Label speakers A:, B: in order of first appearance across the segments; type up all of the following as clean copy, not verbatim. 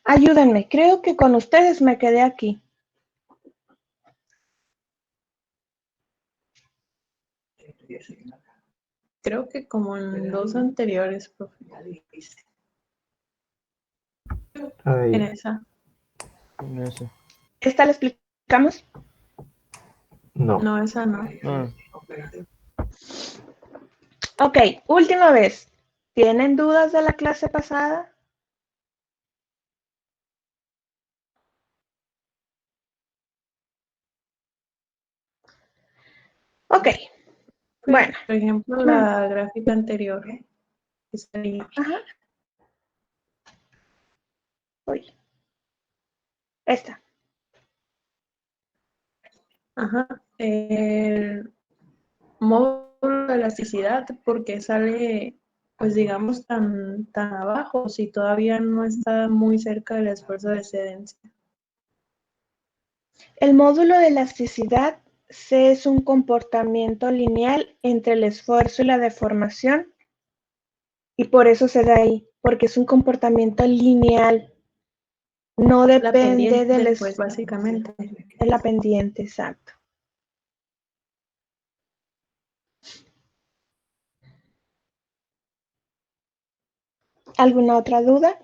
A: Ayúdenme, creo que con ustedes me quedé aquí.
B: Creo que como en dos anteriores, profe.
C: Ahí.
B: En esa.
D: Eso.
A: ¿Esta la explicamos?
C: No.
B: No, esa no.
D: Ah,
A: Ok, última vez. ¿Tienen dudas de la clase pasada? Ok, bueno.
B: Por ejemplo, la gráfica anterior. Que sería
A: Ajá. Uy. Esta.
B: Ajá. El módulo de elasticidad, porque sale, pues digamos, tan abajo, si todavía no está muy cerca del esfuerzo de excedencia.
A: El módulo de elasticidad C es un comportamiento lineal entre el esfuerzo y la deformación, y por eso se da ahí, porque es un comportamiento lineal. No
B: La
A: depende
B: pendiente, pues básicamente.
A: de la pendiente, exacto. ¿Alguna otra duda?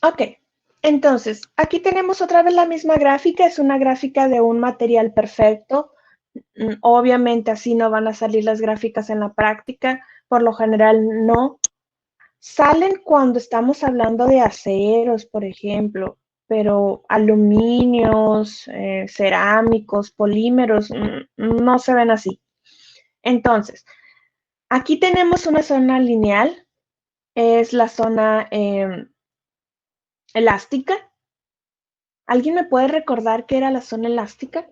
A: Ok, entonces, aquí tenemos otra vez la misma gráfica, es una gráfica de un material perfecto. Obviamente así no van a salir las gráficas en la práctica, por lo general no. Salen cuando estamos hablando de aceros, por ejemplo, pero aluminios, cerámicos, polímeros, no se ven así. Entonces, aquí tenemos una zona lineal, es la zona elástica. ¿Alguien me puede recordar qué era la zona elástica?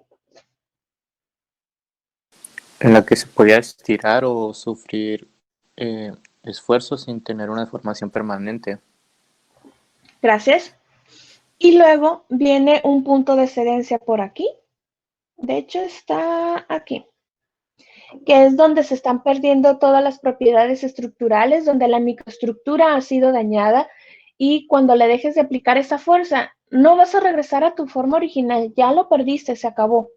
D: en la que se podía estirar o sufrir esfuerzo sin tener una deformación permanente.
A: Gracias. Y luego viene un punto de excedencia por aquí. De hecho, está aquí, que es donde se están perdiendo todas las propiedades estructurales, donde la microestructura ha sido dañada, y cuando le dejes de aplicar esa fuerza, no vas a regresar a tu forma original, ya lo perdiste, se acabó.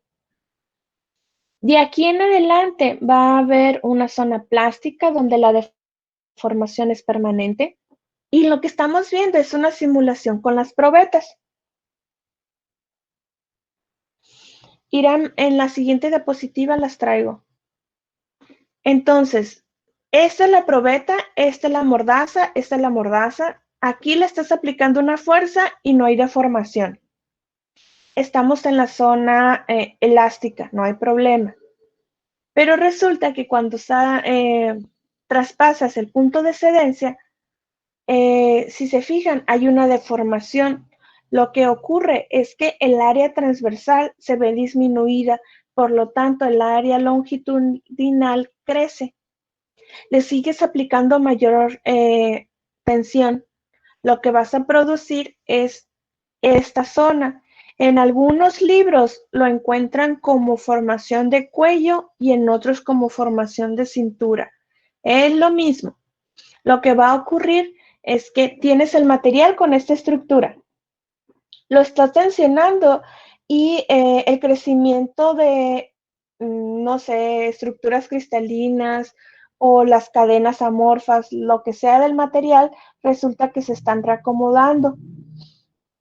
A: De aquí en adelante va a haber una zona plástica donde la deformación es permanente, y lo que estamos viendo es una simulación con las probetas. Irán, en la siguiente diapositiva las traigo. Entonces, esta es la probeta, esta es la mordaza, esta es la mordaza. Aquí le estás aplicando una fuerza y no hay deformación. Estamos en la zona elástica, no hay problema. Pero resulta que cuando traspasas el punto de excedencia, si se fijan, hay una deformación. Lo que ocurre es que el área transversal se ve disminuida, por lo tanto el área longitudinal crece. Le sigues aplicando mayor tensión, lo que vas a producir es esta zona. En algunos libros lo encuentran como formación de cuello y en otros como formación de cintura. Es lo mismo. Lo que va a ocurrir es que tienes el material con esta estructura, lo estás tensionando y el crecimiento de, no sé, estructuras cristalinas o las cadenas amorfas, lo que sea del material, resulta que se están reacomodando.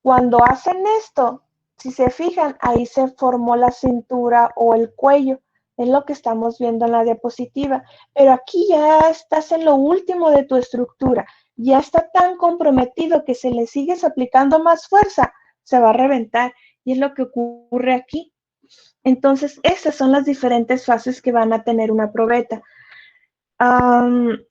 A: Cuando hacen esto, si se fijan, ahí se formó la cintura o el cuello. Es lo que estamos viendo en la diapositiva. Pero aquí ya estás en lo último de tu estructura. Ya está tan comprometido que si le sigues aplicando más fuerza, se va a reventar. Y es lo que ocurre aquí. Entonces, estas son las diferentes fases que van a tener una probeta.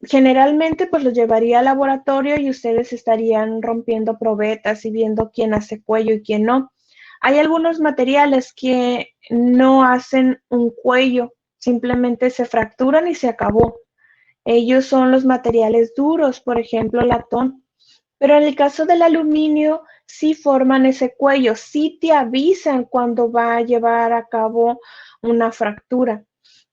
A: Generalmente, pues lo llevaría al laboratorio y ustedes estarían rompiendo probetas y viendo quién hace cuello y quién no. Hay algunos materiales que no hacen un cuello, simplemente se fracturan y se acabó. Ellos son los materiales duros, por ejemplo, latón. Pero en el caso del aluminio, sí forman ese cuello, sí te avisan cuando va a llevar a cabo una fractura.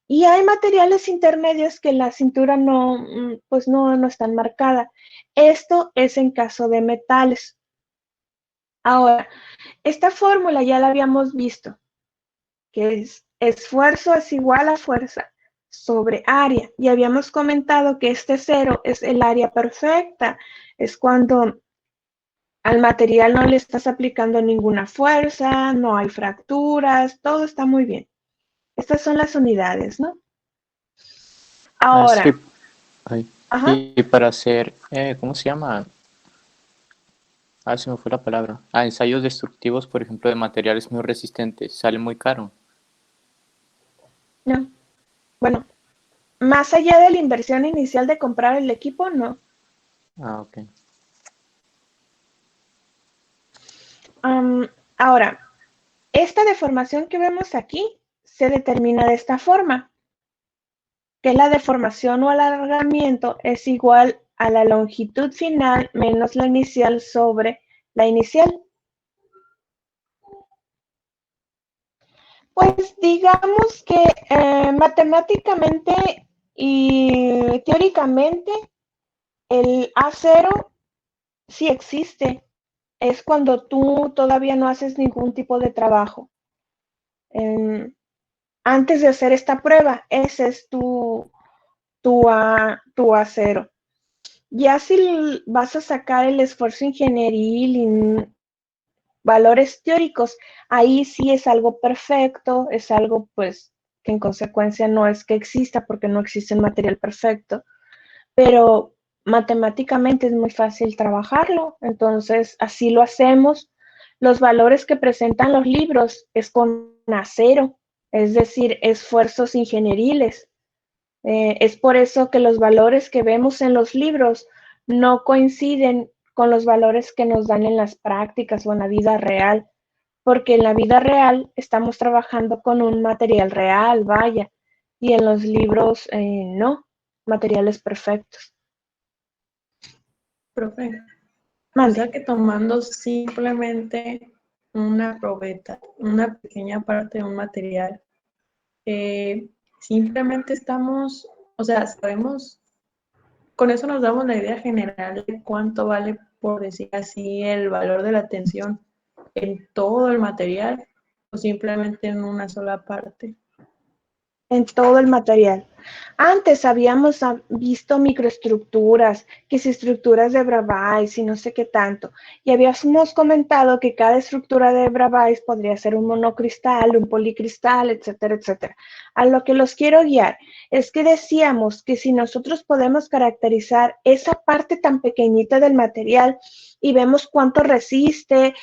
A: Y hay materiales intermedios que la cintura no, pues no están marcada. Esto es en caso de metales. Ahora, esta fórmula ya la habíamos visto, que es esfuerzo es igual a fuerza sobre área. Y habíamos comentado que este cero es el área perfecta. Es cuando al material no le estás aplicando ninguna fuerza, no hay fracturas, todo está muy bien. Estas son las unidades, ¿no?
D: Sí,
A: Ahora,
D: ay,
A: ajá,
D: y para hacer, ¿cómo se llama? Se me fue la palabra. Ensayos destructivos, por ejemplo, de materiales muy resistentes, sale muy caro.
A: no. Bueno, más allá de la inversión inicial de comprar el equipo, no.
D: Ok.
A: Ahora, esta deformación que vemos aquí se determina de esta forma, que la deformación o alargamiento es igual a la longitud final menos la inicial sobre la inicial. Pues digamos que matemáticamente y teóricamente el A0 sí existe. Es cuando tú todavía no haces ningún tipo de trabajo. Antes de hacer esta prueba, ese es tu A0. Ya si vas a sacar el esfuerzo ingenieril y valores teóricos, ahí sí es algo perfecto, es algo pues que en consecuencia no es que exista porque no existe un material perfecto, pero matemáticamente es muy fácil trabajarlo, entonces así lo hacemos. Los valores que presentan los libros es con A0, es decir, esfuerzos ingenieriles. Es por eso que los valores que vemos en los libros no coinciden con los valores que nos dan en las prácticas o en la vida real, porque en la vida real estamos trabajando con un material real, vaya, y en los libros no, materiales perfectos.
B: Profe, o
A: Mande.
B: sea que tomando simplemente una probeta, una pequeña parte de un material, simplemente estamos, o sea, sabemos, con eso nos damos la idea general de cuánto vale, por decir así, el valor de la tensión en todo el material o simplemente en una sola parte.
A: En todo el material. Antes habíamos visto microestructuras, que si estructuras de Bravais y no sé qué tanto, y habíamos comentado que cada estructura de Bravais podría ser un monocristal, un policristal, etcétera, etcétera. A lo que los quiero guiar es que decíamos que si nosotros podemos caracterizar esa parte tan pequeñita del material y vemos cuánto resiste,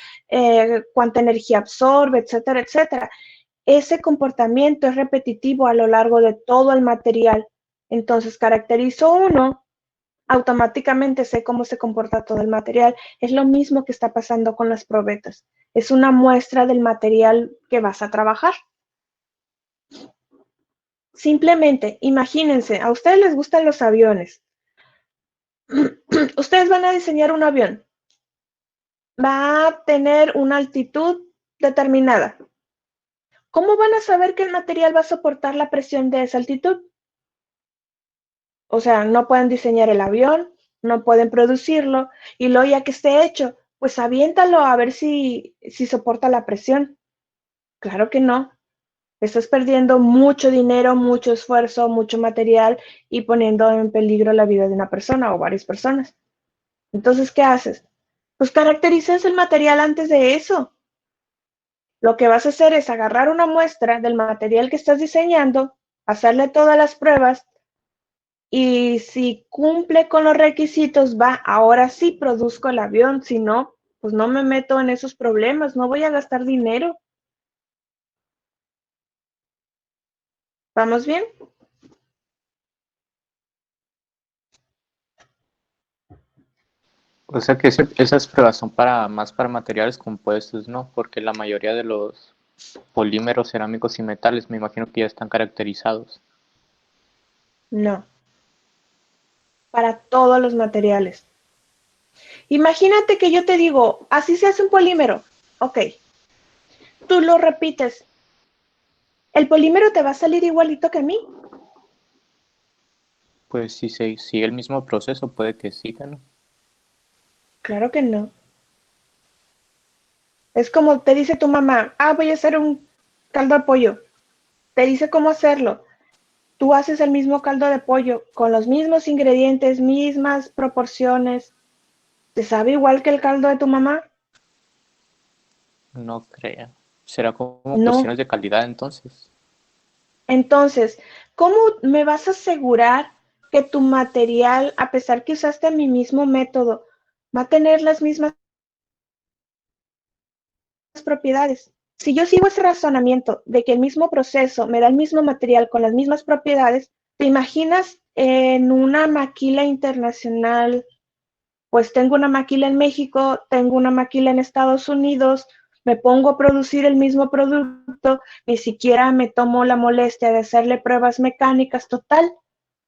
A: cuánta energía absorbe, etcétera, etcétera, ese comportamiento es repetitivo a lo largo de todo el material. Entonces, caracterizo uno, automáticamente sé cómo se comporta todo el material. Es lo mismo que está pasando con las probetas. Es una muestra del material que vas a trabajar. Simplemente, imagínense, a ustedes les gustan los aviones. Ustedes van a diseñar un avión. Va a tener una altitud determinada. ¿Cómo van a saber que el material va a soportar la presión de esa altitud? O sea, no pueden diseñar el avión, no pueden producirlo, y luego ya que esté hecho, pues aviéntalo a ver si soporta la presión. Claro que no. Estás perdiendo mucho dinero, mucho esfuerzo, mucho material y poniendo en peligro la vida de una persona o varias personas. Entonces, ¿qué haces? Pues caracterizas el material antes de eso. Lo que vas a hacer es agarrar una muestra del material que estás diseñando, hacerle todas las pruebas, y si cumple con los requisitos, va, ahora sí produzco el avión, si no, pues no me meto en esos problemas, no voy a gastar dinero. ¿Vamos bien?
D: O sea que esas pruebas son más para materiales compuestos, ¿no? Porque la mayoría de los polímeros, cerámicos y metales me imagino que ya están caracterizados.
A: No, para todos los materiales. Imagínate que yo te digo, así se hace un polímero. Ok, tú lo repites. ¿El polímero te va a salir igualito que a mí?
D: Pues si se sigue el mismo proceso, puede que siga, ¿no?
A: Claro que no. Es como te dice tu mamá, voy a hacer un caldo de pollo. Te dice cómo hacerlo. Tú haces el mismo caldo de pollo con los mismos ingredientes, mismas proporciones. ¿Te sabe igual que el caldo de tu mamá?
D: No creo. ¿Será como
A: No.
D: cuestiones de calidad entonces?
A: Entonces, ¿cómo me vas a asegurar que tu material, a pesar que usaste mi mismo método, va a tener las mismas propiedades? Si yo sigo ese razonamiento de que el mismo proceso me da el mismo material con las mismas propiedades, ¿te imaginas en una maquila internacional? Pues tengo una maquila en México, tengo una maquila en Estados Unidos, me pongo a producir el mismo producto, ni siquiera me tomo la molestia de hacerle pruebas mecánicas, total,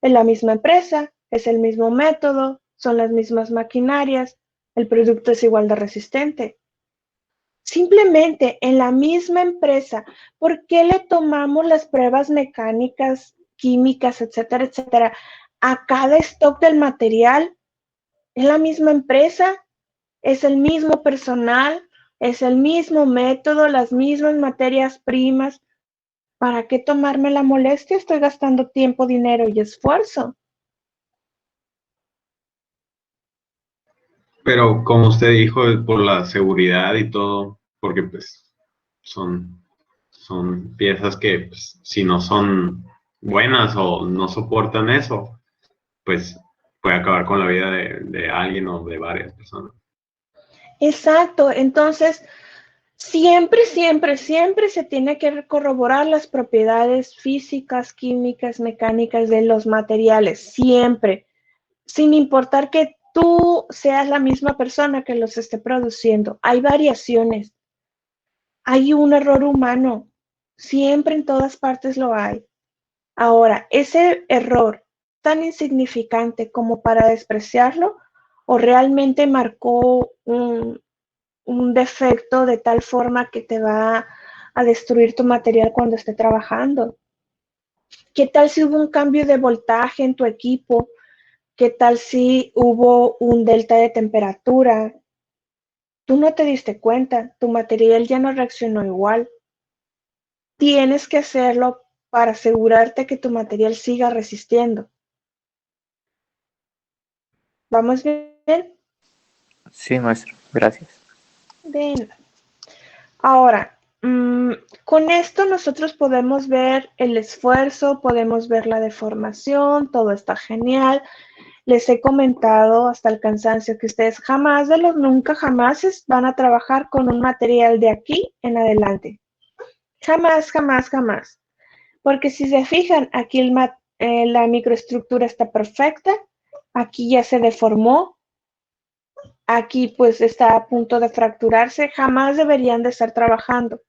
A: es la misma empresa, es el mismo método, son las mismas maquinarias, el producto es igual de resistente. Simplemente en la misma empresa, ¿por qué le tomamos las pruebas mecánicas, químicas, etcétera, etcétera, a cada stock del material? Es la misma empresa, es el mismo personal, es el mismo método, las mismas materias primas. ¿Para qué tomarme la molestia? Estoy gastando tiempo, dinero y esfuerzo.
E: Pero como usted dijo, por la seguridad y todo, porque pues son piezas que pues, si no son buenas o no soportan eso, pues puede acabar con la vida de alguien o de varias personas.
A: Exacto, entonces siempre, siempre, siempre se tiene que corroborar las propiedades físicas, químicas, mecánicas de los materiales, siempre, sin importar que tú seas la misma persona que los esté produciendo. Hay variaciones, hay un error humano, siempre en todas partes lo hay. Ahora, ese error tan insignificante como para despreciarlo o realmente marcó un defecto de tal forma que te va a destruir tu material cuando esté trabajando. ¿Qué tal si hubo un cambio de voltaje en tu equipo? ¿Qué tal si hubo un delta de temperatura? Tú no te diste cuenta, tu material ya no reaccionó igual. Tienes que hacerlo para asegurarte que tu material siga resistiendo. ¿Vamos bien?
D: Sí, maestro, gracias.
A: Bien. Ahora, con esto nosotros podemos ver el esfuerzo, podemos ver la deformación, todo está genial. Les he comentado hasta el cansancio que ustedes jamás de los nunca jamás van a trabajar con un material de aquí en adelante. Jamás, jamás, jamás. Porque si se fijan, aquí la microestructura está perfecta, aquí ya se deformó, aquí pues está a punto de fracturarse, jamás deberían de estar trabajando.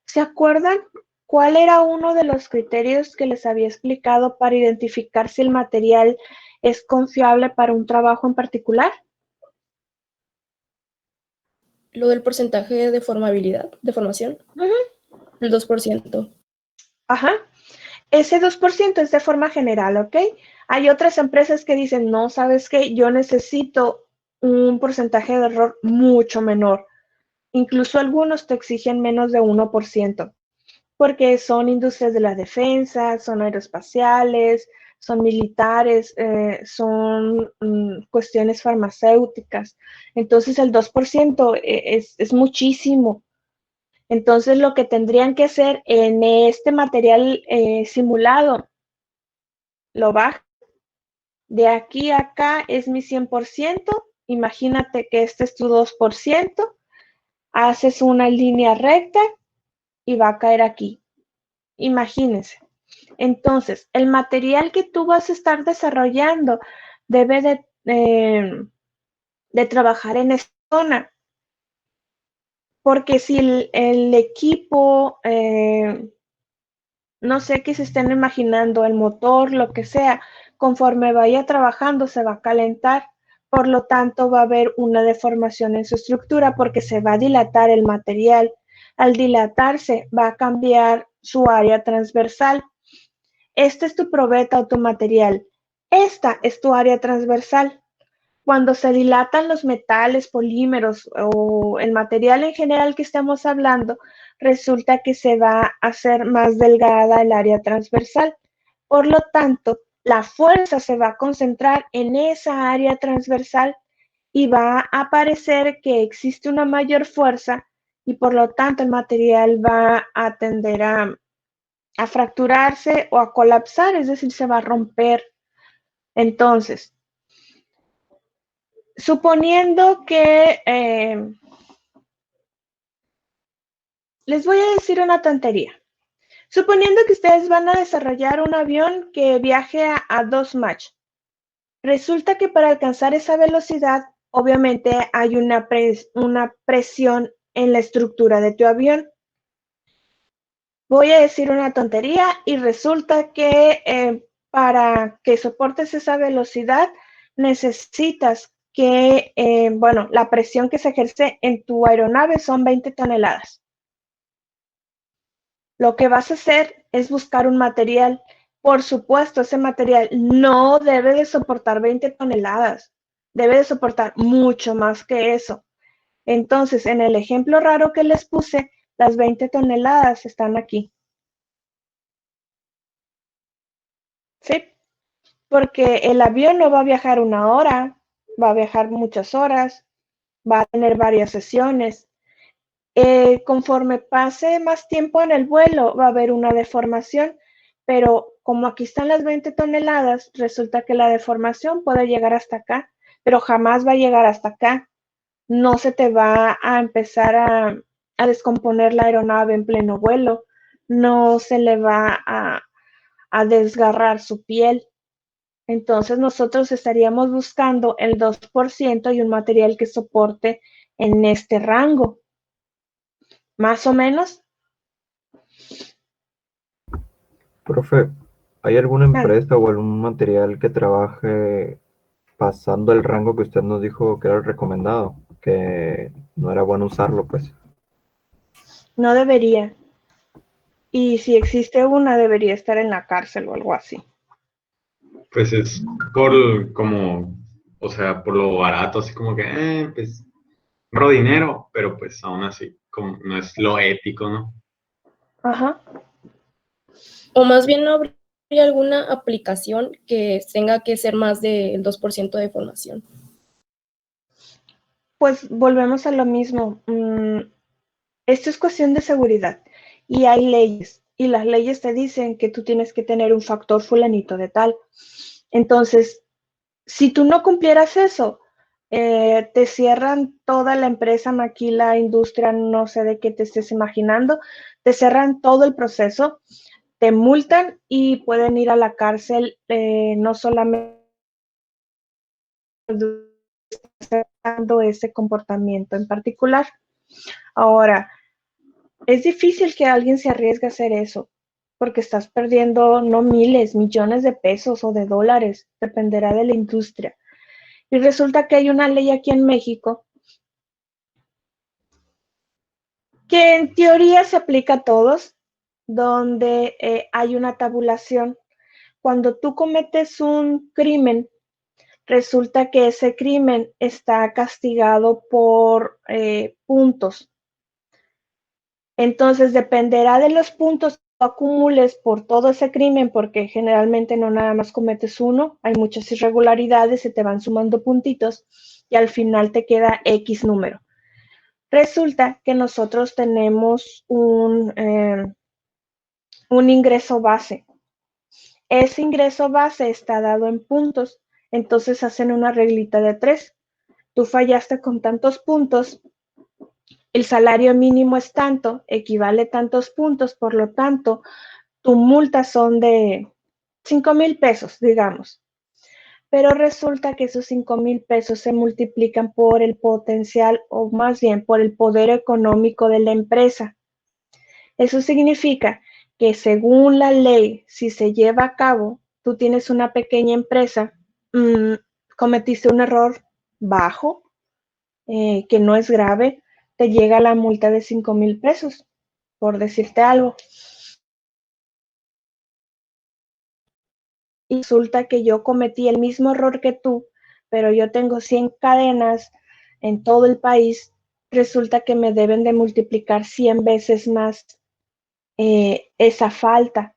A: ¿Se acuerdan cuál era uno de los criterios que les había explicado para identificar si el material es confiable para un trabajo en particular?
F: Lo del porcentaje de deformación, el 2%.
A: Ajá. Ese 2% es de forma general, ¿ok? Hay otras empresas que dicen, no, ¿sabes qué? Yo necesito un porcentaje de error mucho menor. Incluso algunos te exigen menos de 1%, porque son industrias de la defensa, son aeroespaciales, son militares, son cuestiones farmacéuticas. Entonces el 2% es muchísimo. Entonces lo que tendrían que hacer en este material simulado, lo baja. De aquí a acá es mi 100%. Imagínate que este es tu 2%. Haces una línea recta y va a caer aquí. Imagínense. Entonces, el material que tú vas a estar desarrollando debe de trabajar en esta zona. Porque si el equipo, no sé qué se estén imaginando, el motor, lo que sea, conforme vaya trabajando se va a calentar por lo tanto va a haber una deformación en su estructura porque se va a dilatar el material. Al dilatarse va a cambiar su área transversal. Este es tu probeta o tu material. Esta es tu área transversal. Cuando se dilatan los metales, polímeros o el material en general que estamos hablando, resulta que se va a hacer más delgada el área transversal. Por lo tanto, la fuerza se va a concentrar en esa área transversal y va a parecer que existe una mayor fuerza y por lo tanto el material va a tender a fracturarse o a colapsar, es decir, se va a romper. Entonces, suponiendo que, les voy a decir una tontería. Suponiendo que ustedes van a desarrollar un avión que viaje a 2 Mach. Resulta que para alcanzar esa velocidad, obviamente hay una presión en la estructura de tu avión. Voy a decir una tontería y resulta que para que soportes esa velocidad necesitas que, bueno, la presión que se ejerce en tu aeronave son 20 toneladas. Lo que vas a hacer es buscar un material. Por supuesto, ese material no debe de soportar 20 toneladas. Debe de soportar mucho más que eso. Entonces, en el ejemplo raro que les puse, las 20 toneladas están aquí. ¿Sí? Porque el avión no va a viajar 1 hora, va a viajar muchas horas, va a tener varias sesiones. Conforme pase más tiempo en el vuelo, va a haber una deformación, pero como aquí están las 20 toneladas, resulta que la deformación puede llegar hasta acá, pero jamás va a llegar hasta acá. No se te va a empezar a descomponer la aeronave en pleno vuelo, no se le va a desgarrar su piel. Entonces nosotros estaríamos buscando el 2% y un material que soporte en este rango. Más o menos.
C: Profe, ¿hay alguna empresa o algún material que trabaje pasando el rango que usted nos dijo que era el recomendado? Que no era bueno usarlo, pues.
A: No debería. Y si existe una, debería estar en la cárcel o algo así.
E: Pues es como, o sea, por lo barato, así como que, pues, ahorro dinero, pero pues aún así, como no es lo ético, ¿no?
A: Ajá.
F: O más bien no habría alguna aplicación que tenga que ser más del 2% de formación.
A: Pues volvemos a lo mismo. Esto es cuestión de seguridad y hay leyes y las leyes te dicen que tú tienes que tener un factor fulanito de tal. Entonces, si tú no cumplieras eso, te cierran toda la empresa, maquila, industria, no sé de qué te estés imaginando, te cerran todo el proceso, te multan y pueden ir a la cárcel, no solamente dando ese comportamiento en particular. Ahora, es difícil que alguien se arriesgue a hacer eso, porque estás perdiendo no miles, millones de pesos o de dólares, dependerá de la industria. Y resulta que hay una ley aquí en México que en teoría se aplica a todos, donde hay una tabulación. Cuando tú cometes un crimen, resulta que ese crimen está castigado por puntos. Entonces dependerá de los puntos que acumules por todo ese crimen, porque generalmente no nada más cometes uno, hay muchas irregularidades, se te van sumando puntitos y al final te queda X número. Resulta que nosotros tenemos un ingreso base. Ese ingreso base está dado en puntos, entonces hacen una reglita de 3. Tú fallaste con tantos puntos, el salario mínimo es tanto, equivale a tantos puntos, por lo tanto, tu multa son de 5,000 pesos, digamos. Pero resulta que esos 5,000 pesos se multiplican por el potencial o más bien por el poder económico de la empresa. Eso significa que según la ley, si se lleva a cabo, tú tienes una pequeña empresa, cometiste un error bajo, que no es grave, te llega la multa de 5,000 pesos, por decirte algo. Y resulta que yo cometí el mismo error que tú, pero yo tengo 100 cadenas en todo el país, resulta que me deben de multiplicar 100 veces más esa falta,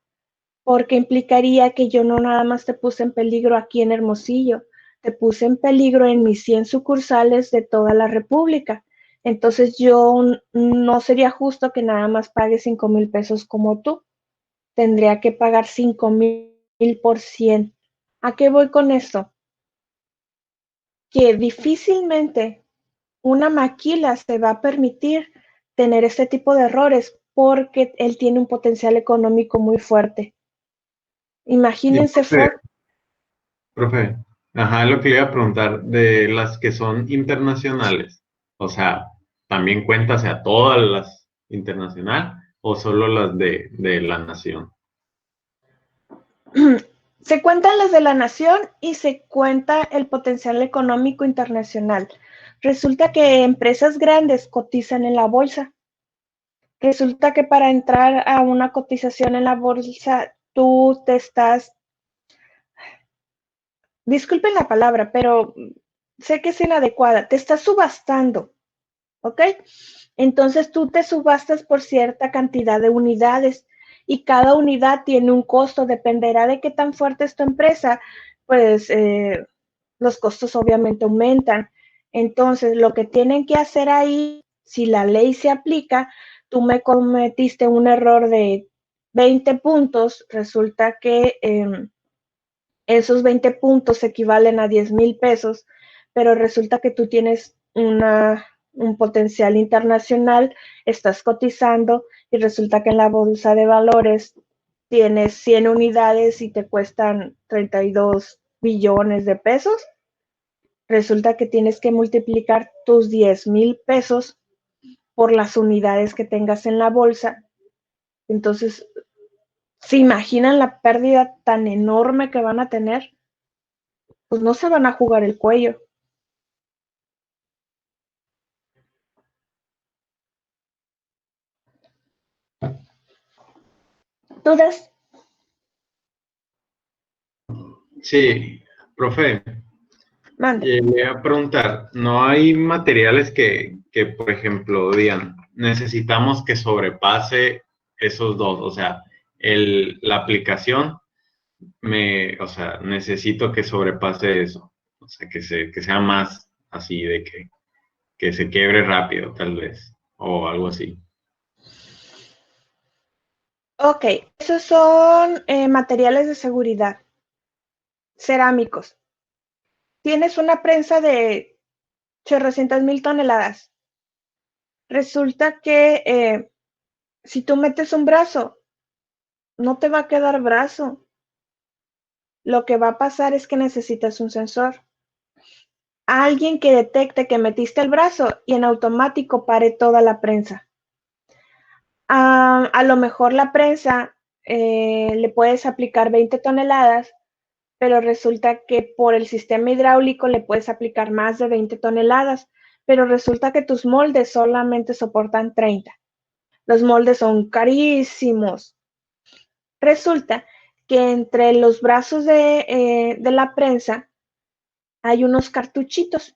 A: porque implicaría que yo no nada más te puse en peligro aquí en Hermosillo, te puse en peligro en mis 100 sucursales de toda la República. Entonces yo no sería justo que nada más pague 5,000 pesos como tú. Tendría que pagar 5,000 por 100. ¿A qué voy con esto? Que difícilmente una maquila se va a permitir tener este tipo de errores porque él tiene un potencial económico muy fuerte. Imagínense, Ford.
E: Profe, ajá, lo que le iba a preguntar, de las que son internacionales, o sea, ¿también cuentas a todas las internacionales o solo las de la nación?
A: Se cuentan las de la nación y se cuenta el potencial económico internacional. Resulta que empresas grandes cotizan en la bolsa. Resulta que para entrar a una cotización en la bolsa, tú te estás, disculpen la palabra, pero sé que es inadecuada, te estás subastando, ¿ok? Entonces tú te subastas por cierta cantidad de unidades y cada unidad tiene un costo, dependerá de qué tan fuerte es tu empresa, pues los costos obviamente aumentan. Entonces lo que tienen que hacer ahí, si la ley se aplica, tú me cometiste un error de 20 puntos, resulta que esos 20 puntos equivalen a 10,000 pesos, pero resulta que tú tienes un potencial internacional, estás cotizando y resulta que en la bolsa de valores tienes 100 unidades y te cuestan 32 billones de pesos. Resulta que tienes que multiplicar tus 10,000 pesos por las unidades que tengas en la bolsa. Entonces, ¿se imaginan la pérdida tan enorme que van a tener? Pues no se van a jugar el cuello. ¿Dudas?
E: Sí, profe,
A: Mande.
E: le voy a preguntar, ¿no hay materiales por ejemplo, digan, necesitamos que sobrepase esos dos? O sea, la aplicación, o sea, necesito que sobrepase eso. O sea, que sea más así de que se quiebre rápido, tal vez, o algo así.
A: Ok, esos son materiales de seguridad, cerámicos. Tienes una prensa de 800,000 toneladas. Resulta que si tú metes un brazo, no te va a quedar brazo. Lo que va a pasar es que necesitas un sensor. Alguien que detecte que metiste el brazo y en automático pare toda la prensa. A lo mejor la prensa le puedes aplicar 20 toneladas, pero resulta que por el sistema hidráulico le puedes aplicar más de 20 toneladas, pero resulta que tus moldes solamente soportan 30. Los moldes son carísimos. Resulta que entre los brazos de la prensa hay unos cartuchitos.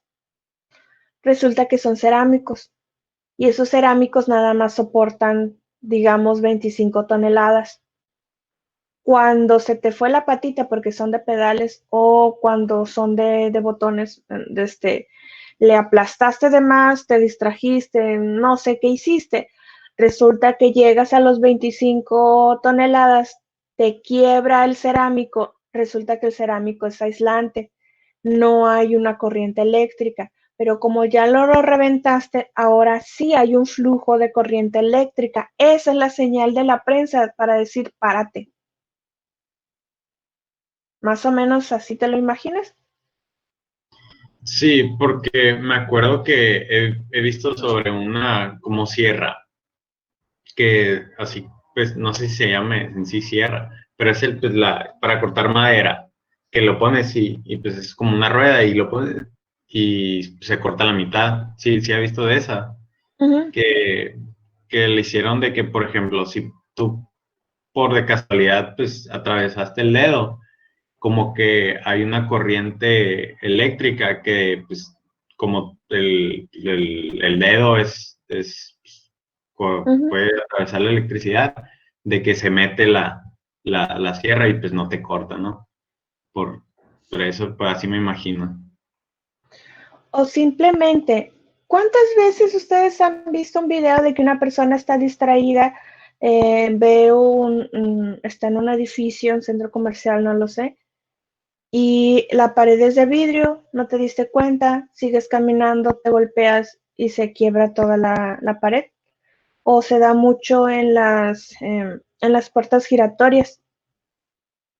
A: Resulta que son cerámicos y esos cerámicos nada más soportan, digamos, 25 toneladas. Cuando se te fue la patita porque son de pedales o cuando son de botones, le aplastaste de más, te distrajiste, no sé qué hiciste, resulta que llegas a los 25 toneladas, te quiebra el cerámico, resulta que el cerámico es aislante, no hay una corriente eléctrica, pero como ya lo reventaste, ahora sí hay un flujo de corriente eléctrica. Esa es la señal de la prensa para decir párate. Más o menos así te lo imaginas.
E: Sí, porque me acuerdo que he visto sobre una como sierra, que así, pues no sé si se llame en sí sierra, pero es para cortar madera, que lo pones y pues es como una rueda y lo pones y se corta la mitad. Sí, sí ha visto de esa,
A: Ujú.
E: que le hicieron de que, por ejemplo, si tú por de casualidad pues atravesaste el dedo, como que hay una corriente eléctrica que pues como el dedo
A: Ujú.
E: puede atravesar la electricidad, de que se mete la sierra y pues no te corta, ¿no? Por eso, pues así me imagino.
A: O simplemente, ¿cuántas veces ustedes han visto un video de que una persona está distraída, está en un edificio, un centro comercial, no lo sé, y la pared es de vidrio, no te diste cuenta, sigues caminando, te golpeas y se quiebra toda la pared? O se da mucho en las puertas giratorias.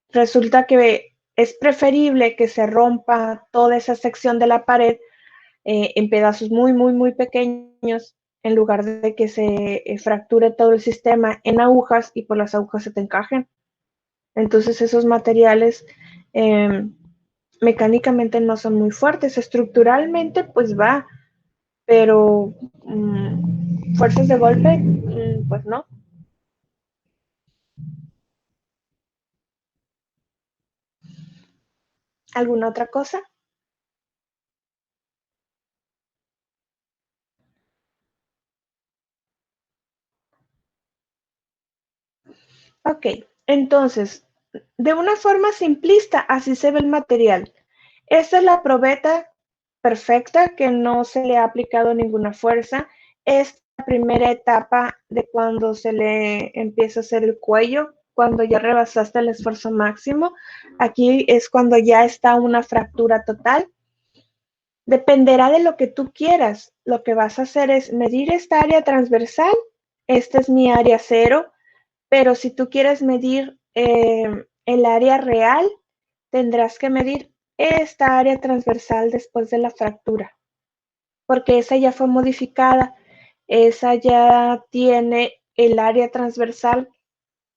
A: Resulta que es preferible que se rompa toda esa sección de la pared en pedazos muy, muy, muy pequeños, en lugar de que se fracture todo el sistema en agujas y por las agujas se te encajen. Entonces esos materiales eh, mecánicamente no son muy fuertes, estructuralmente pues va, pero fuerzas de golpe, pues no. ¿Alguna otra cosa? Ok, entonces, de una forma simplista, así se ve el material. Esta es la probeta perfecta, que no se le ha aplicado ninguna fuerza. Es la primera etapa de cuando se le empieza a hacer el cuello, cuando ya rebasaste el esfuerzo máximo. Aquí es cuando ya está una fractura total. Dependerá de lo que tú quieras. Lo que vas a hacer es medir esta área transversal. Esta es mi área cero, pero si tú quieres medir el área real, tendrás que medir esta área transversal después de la fractura, porque esa ya fue modificada, esa ya tiene el área transversal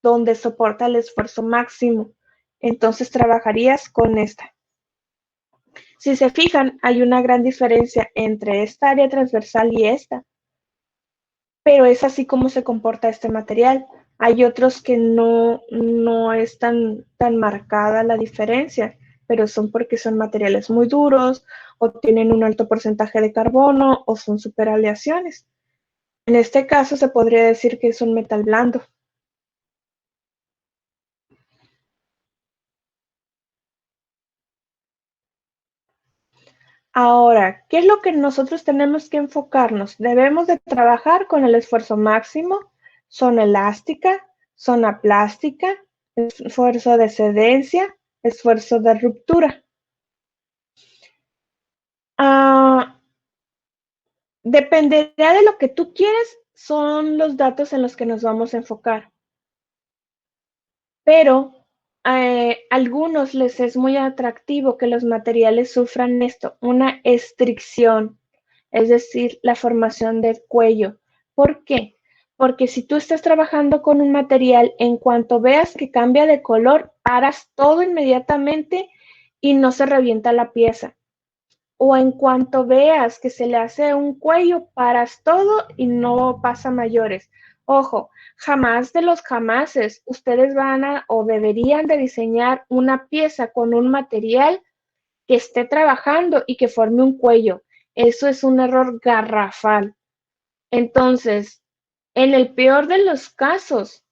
A: donde soporta el esfuerzo máximo. Entonces trabajarías con esta. Si se fijan, hay una gran diferencia entre esta área transversal y esta, pero es así como se comporta este material. Hay otros que no es tan marcada la diferencia, pero son porque son materiales muy duros o tienen un alto porcentaje de carbono o son superaleaciones. En este caso se podría decir que es un metal blando. Ahora, ¿qué es lo que nosotros tenemos que enfocarnos? Debemos de trabajar con el esfuerzo máximo, zona elástica, zona plástica, esfuerzo de cedencia, esfuerzo de ruptura. Dependerá de lo que tú quieres, son los datos en los que nos vamos a enfocar. Pero algunos les es muy atractivo que los materiales sufran esto, una estricción, es decir, la formación del cuello. ¿Por qué? Porque si tú estás trabajando con un material, en cuanto veas que cambia de color, paras todo inmediatamente y no se revienta la pieza. O en cuanto veas que se le hace un cuello, paras todo y no pasa mayores. Ojo, jamás de los jamases ustedes van a o deberían de diseñar una pieza con un material que esté trabajando y que forme un cuello. Eso es un error garrafal. Entonces, en el peor de los casos,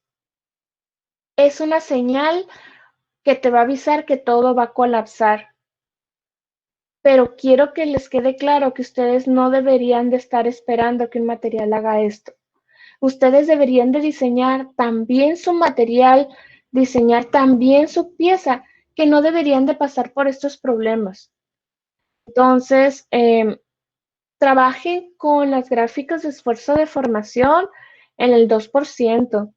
A: es una señal que te va a avisar que todo va a colapsar. Pero quiero que les quede claro que ustedes no deberían de estar esperando que un material haga esto. Ustedes deberían de diseñar también su material, diseñar también su pieza, que no deberían de pasar por estos problemas. Entonces, trabajen con las gráficas de esfuerzo de formación en el 2%.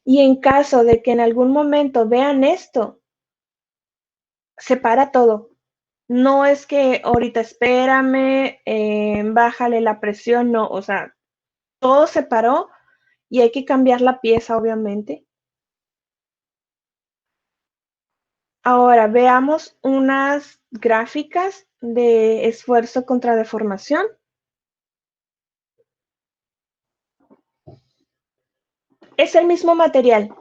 A: Y en caso de que en algún momento vean esto, separa todo. No es que ahorita espérame, bájale la presión, no, o sea, todo se paró y hay que cambiar la pieza, obviamente. Ahora veamos unas gráficas de esfuerzo contra deformación. Es el mismo material,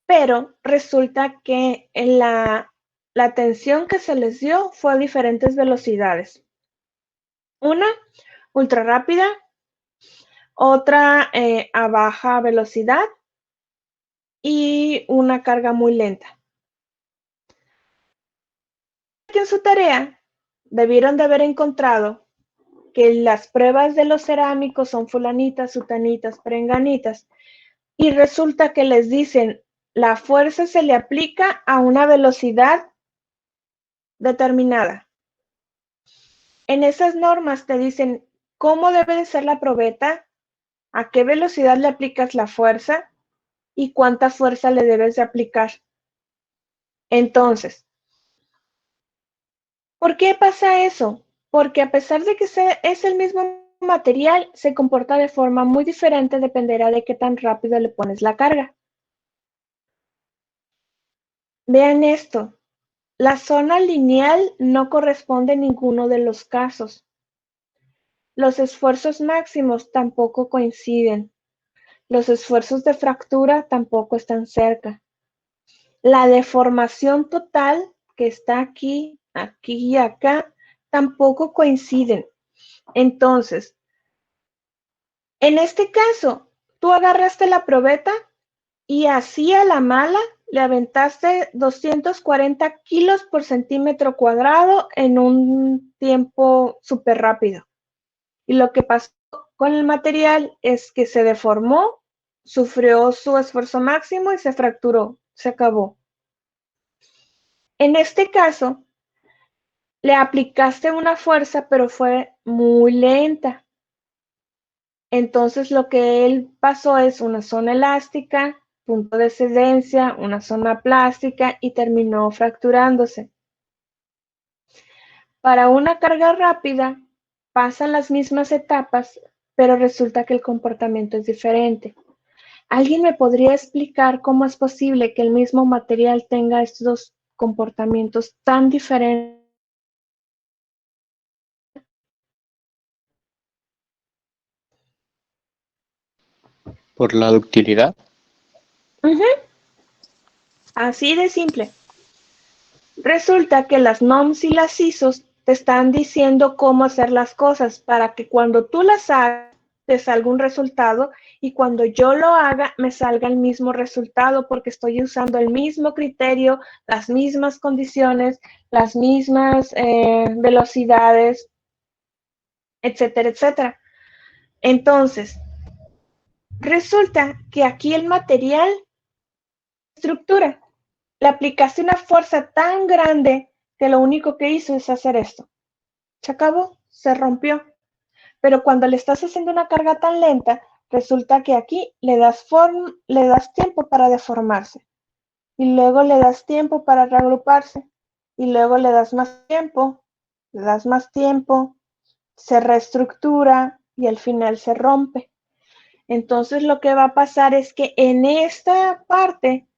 A: pero resulta que la tensión que se les dio fue a diferentes velocidades. Una ultra rápida, otra a baja velocidad y una carga muy lenta. En su tarea debieron de haber encontrado que las pruebas de los cerámicos son fulanitas, sutanitas, perenganitas, y resulta que les dicen la fuerza se le aplica a una velocidad determinada. En esas normas te dicen cómo debe de ser la probeta, a qué velocidad le aplicas la fuerza y cuánta fuerza le debes de aplicar. Entonces, ¿por qué pasa eso? Porque a pesar de que es el mismo material, se comporta de forma muy diferente, dependerá de qué tan rápido le pones la carga. Vean esto, la zona lineal no corresponde en ninguno de los casos. Los esfuerzos máximos tampoco coinciden. Los esfuerzos de fractura tampoco están cerca. La deformación total, que está aquí, aquí y acá, tampoco coinciden. Entonces, en este caso, tú agarraste la probeta y así a la mala le aventaste 240 kilos por centímetro cuadrado en un tiempo súper rápido. Y lo que pasó con el material es que se deformó, sufrió su esfuerzo máximo y se fracturó, se acabó. En este caso, le aplicaste una fuerza, pero fue muy lenta. Entonces lo que él pasó es una zona elástica, punto de excedencia, una zona plástica y terminó fracturándose. Para una carga rápida pasan las mismas etapas, pero resulta que el comportamiento es diferente. ¿Alguien me podría explicar cómo es posible que el mismo material tenga estos comportamientos tan diferentes?
D: Por la ductilidad.
A: Así de simple. Resulta que las NOMS y las ISOs te están diciendo cómo hacer las cosas para que cuando tú las hagas te salga un resultado y cuando yo lo haga me salga el mismo resultado porque estoy usando el mismo criterio, las mismas condiciones, las mismas velocidades, etcétera, etcétera. Entonces, resulta que aquí el material estructura. Le aplicaste una fuerza tan grande que lo único que hizo es hacer esto. Se acabó, se rompió. Pero cuando le estás haciendo una carga tan lenta, resulta que aquí le das tiempo para deformarse. Y luego le das tiempo para reagruparse. Y luego le das más tiempo, se reestructura y al final se rompe. Entonces lo que va a pasar es que en esta parte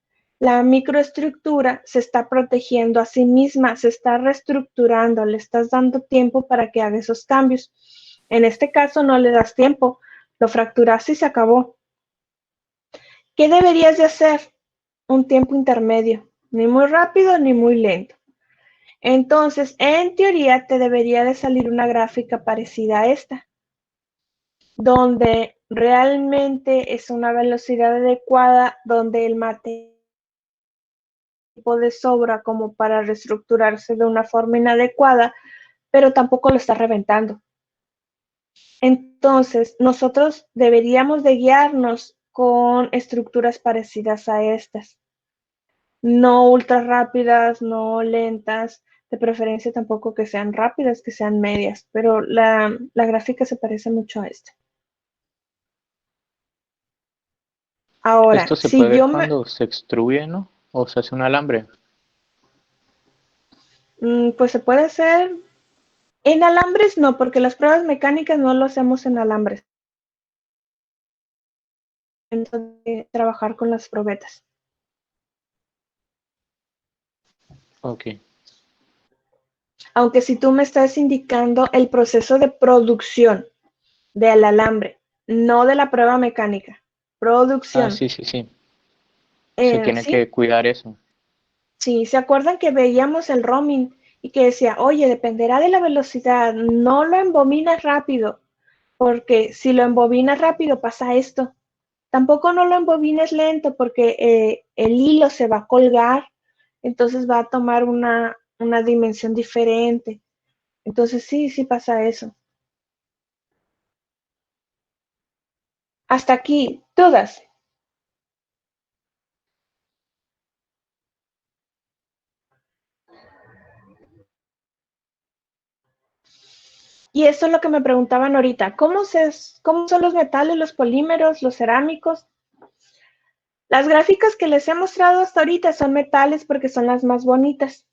A: la microestructura se está protegiendo a sí misma, se está reestructurando, le estás dando tiempo para que haga esos cambios. En este caso no le das tiempo, lo fracturaste y se acabó. ¿Qué deberías de hacer? Un tiempo intermedio, ni muy rápido ni muy lento. Entonces, en teoría te debería de salir una gráfica parecida a esta, donde realmente es una velocidad adecuada, donde el material de sobra como para reestructurarse de una forma inadecuada, pero tampoco lo está reventando. Entonces, nosotros deberíamos de guiarnos con estructuras parecidas a estas. No ultra rápidas, no lentas, de preferencia tampoco que sean rápidas, que sean medias, pero la gráfica se parece mucho a esta. Ahora,
D: Esto se
A: si
D: puede ver
A: yo
D: cuando se extruye, ¿no? O se hace un alambre.
A: pues se puede hacer en alambres, no, porque las pruebas mecánicas no lo hacemos en alambres. Entonces, trabajar con las probetas.
D: Ok.
A: Aunque si tú me estás indicando el proceso de producción del alambre, no de la prueba mecánica,
D: Ah,
A: producción.
D: sí, sí, sí. Se tiene
A: ¿Sí?
D: que cuidar eso.
A: Sí, ¿se acuerdan que veíamos el roaming y que decía, oye, dependerá de la velocidad, no lo embobines rápido, porque si lo embobinas rápido pasa esto. Tampoco no lo embobines lento porque el hilo se va a colgar, entonces va a tomar una dimensión diferente. Entonces sí, sí pasa eso. Hasta aquí, dudas. Y eso es lo que me preguntaban ahorita. ¿Cómo son los metales, los polímeros, los cerámicos? Las gráficas que les he mostrado hasta ahorita son metales porque son las más bonitas.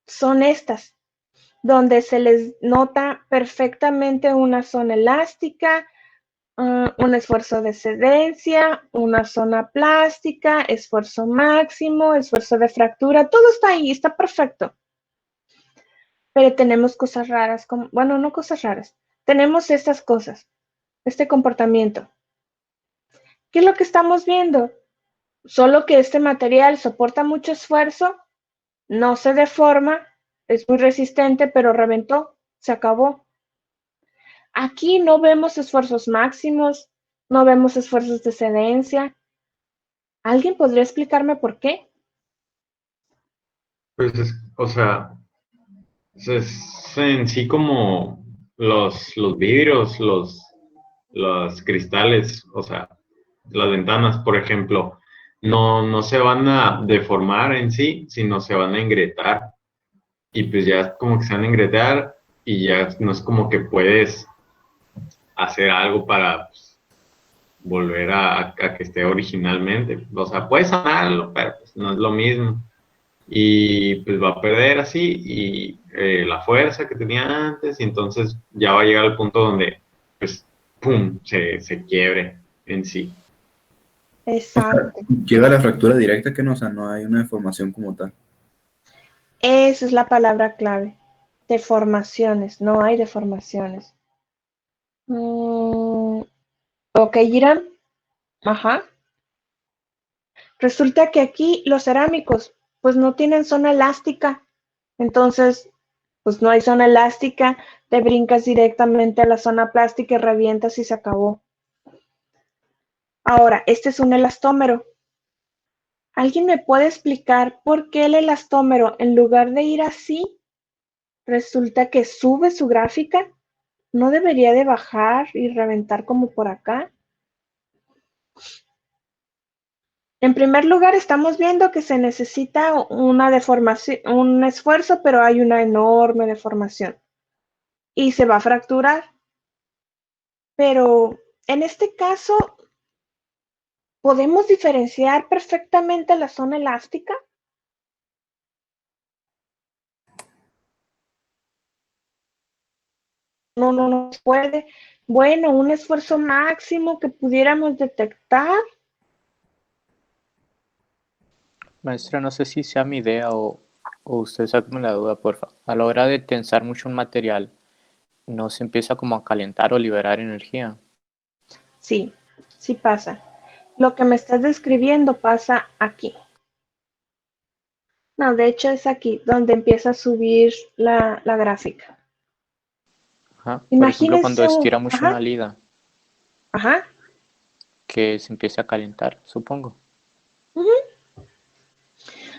A: Son estas, donde se les nota perfectamente una zona elástica, un esfuerzo de cedencia, una zona plástica, esfuerzo máximo, esfuerzo de fractura, todo está ahí, está perfecto. Pero tenemos cosas raras, bueno, no cosas raras, tenemos estas cosas, este comportamiento. ¿Qué es lo que estamos viendo? Solo que este material soporta mucho esfuerzo, no se deforma, es muy resistente, pero reventó, se acabó. Aquí no vemos esfuerzos máximos, no vemos esfuerzos de cedencia. ¿Alguien podría explicarme por qué?
E: Pues, o sea, es en sí como los vidrios, los cristales, o sea, las ventanas, por ejemplo, no se van a deformar en sí, sino se van a engrietar. Y pues ya como que se van a engrietar y ya no es como que puedes hacer algo para pues, volver a que esté originalmente. O sea, puedes sanarlo, pero pues, no es lo mismo. Y pues va a perder así y la fuerza que tenía antes y entonces ya va a llegar al punto donde pues pum, se quiebre en sí.
G: O sea,
A: Exacto.
G: llega la fractura directa que no, o sea, no hay una deformación como tal.
A: Esa es la palabra clave. Deformaciones, no hay deformaciones. Ok, Irán. Ajá. Resulta que aquí los cerámicos pues no tienen zona elástica. Entonces, pues no hay zona elástica, te brincas directamente a la zona plástica y revientas y se acabó. Ahora, este es un elastómero. ¿Alguien me puede explicar por qué el elastómero, en lugar de ir así, resulta que sube su gráfica? ¿No debería de bajar y reventar como por acá? En primer lugar, estamos viendo que se necesita una deformación, un esfuerzo, pero hay una enorme deformación y se va a fracturar. Pero en este caso, ¿podemos diferenciar perfectamente la zona elástica? No se puede. Bueno, un esfuerzo máximo que pudiéramos detectar.
D: Maestra, no sé si sea mi idea o usted sáqueme la duda, porfa. A la hora de tensar mucho un material, ¿no se empieza como a calentar o liberar energía?
A: Sí, sí pasa. Lo que me estás describiendo pasa aquí. No, de hecho es aquí donde empieza a subir la gráfica.
D: Ajá. Por ejemplo, cuando
A: Imagínense
D: estira mucho
A: ajá,
D: una liga,
A: ajá.
D: que se empiece a calentar, supongo.
A: Ujú.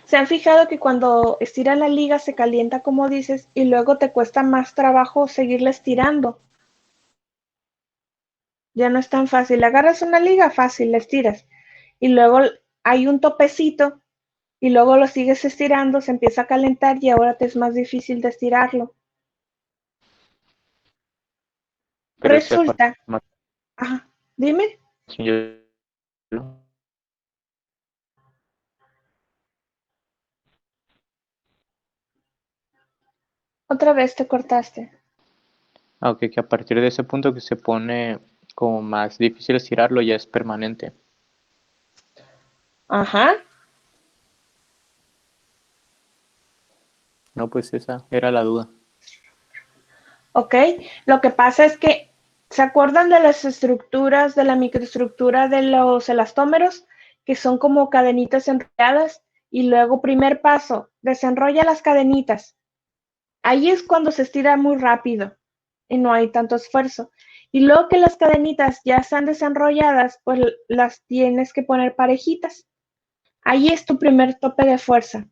A: ¿Se han fijado que cuando estiran la liga se calienta, como dices, y luego te cuesta más trabajo seguirla estirando? Ya no es tan fácil. Agarras una liga, fácil, la estiras. Y luego hay un topecito y luego lo sigues estirando, se empieza a calentar y ahora te es más difícil de estirarlo.
D: Pero si a
A: Resulta, ajá, dime, otra vez te cortaste.
D: aunque que a partir de ese punto que se pone como más difícil estirarlo, ya es permanente.
A: Ajá.
D: No, pues esa era la duda.
A: ¿Ok? Lo que pasa es que, ¿se acuerdan de las estructuras, de la microestructura de los elastómeros? Que son como cadenitas enrolladas. Y luego, primer paso, desenrolla las cadenitas. Ahí es cuando se estira muy rápido y no hay tanto esfuerzo. Y luego que las cadenitas ya están desenrolladas, pues las tienes que poner parejitas. Ahí es tu primer tope de fuerza.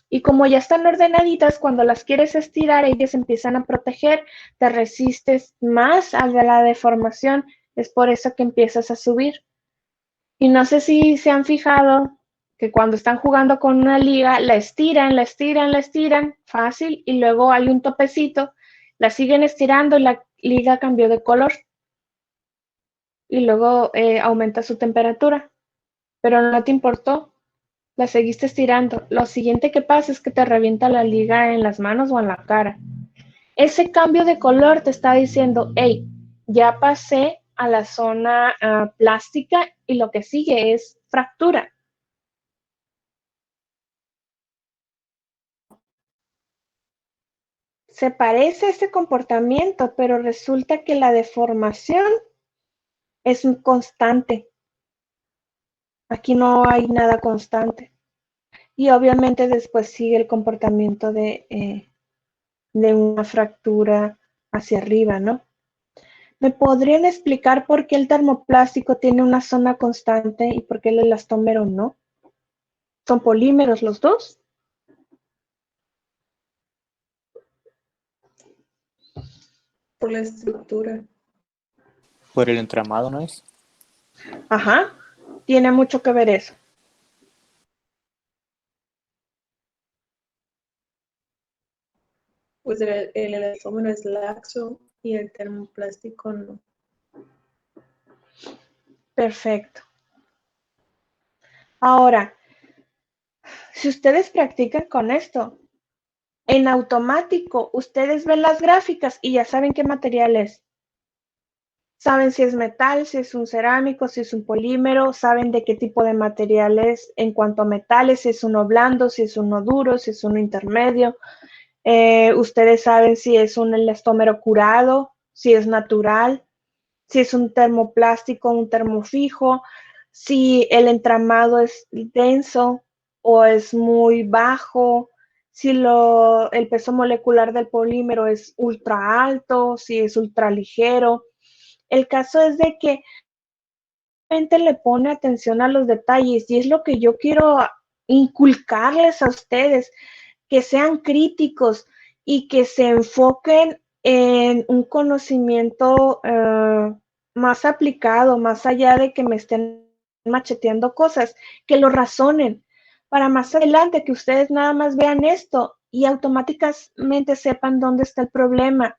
A: Y como ya están ordenaditas, cuando las quieres estirar, ellas empiezan a proteger, te resistes más a la deformación, es por eso que empiezas a subir. Y no sé si se han fijado que cuando están jugando con una liga, la estiran, la estiran, la estiran, fácil, y luego hay un topecito, la siguen estirando y la liga cambió de color. Y luego aumenta su temperatura, pero no te importó, la seguiste estirando. Lo siguiente que pasa es que te revienta la liga en las manos o en la cara. Ese cambio de color te está diciendo, hey, ya pasé a la zona plástica y lo que sigue es fractura. Se parece a este comportamiento, pero resulta que la deformación es constante. Aquí no hay nada constante. Y obviamente después sigue el comportamiento de una fractura hacia arriba, ¿no? ¿Me podrían explicar por qué el termoplástico tiene una zona constante y por qué el elastómero no? ¿Son polímeros los dos?
B: Por la estructura.
D: Por el entramado, ¿no es?
A: Ajá, tiene mucho que ver eso.
B: Pues el elastómero es laxo y el termoplástico no.
A: Perfecto. Ahora, si ustedes practican con esto, en automático ustedes ven las gráficas y ya saben qué material es. Saben si es metal, si es un cerámico, si es un polímero, saben de qué tipo de material es en cuanto a metales, si es uno blando, si es uno duro, si es uno intermedio. Ustedes saben si es un elastómero curado, si es natural, si es un termoplástico, un termofijo, si el entramado es denso o es muy bajo, si el peso molecular del polímero es ultra alto, si es ultra ligero. El caso es de que gente le pone atención a los detalles y es lo que yo quiero inculcarles a ustedes, que sean críticos y que se enfoquen en un conocimiento más aplicado, más allá de que me estén macheteando cosas, que lo razonen para más adelante que ustedes nada más vean esto y automáticamente sepan dónde está el problema.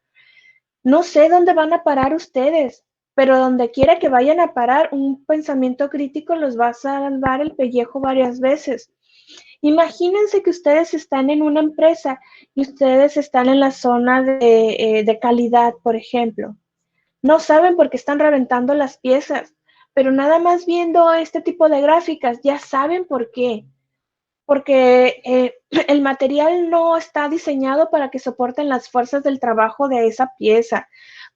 A: No sé dónde van a parar ustedes, pero donde quiera que vayan a parar, un pensamiento crítico los va a salvar el pellejo varias veces. Imagínense que ustedes están en una empresa y ustedes están en la zona de calidad, por ejemplo. No saben por qué están reventando las piezas, pero nada más viendo este tipo de gráficas ya saben por qué. Porque el material no está diseñado para que soporten las fuerzas del trabajo de esa pieza,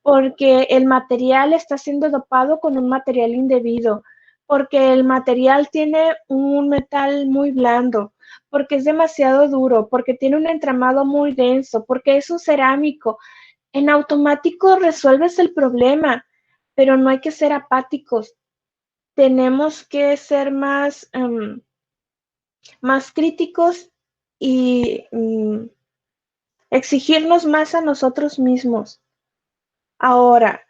A: porque el material está siendo dopado con un material indebido, porque el material tiene un metal muy blando, porque es demasiado duro, porque tiene un entramado muy denso, porque es un cerámico. En automático resuelves el problema, pero no hay que ser apáticos. Tenemos que ser más críticos y exigirnos más a nosotros mismos. Ahora,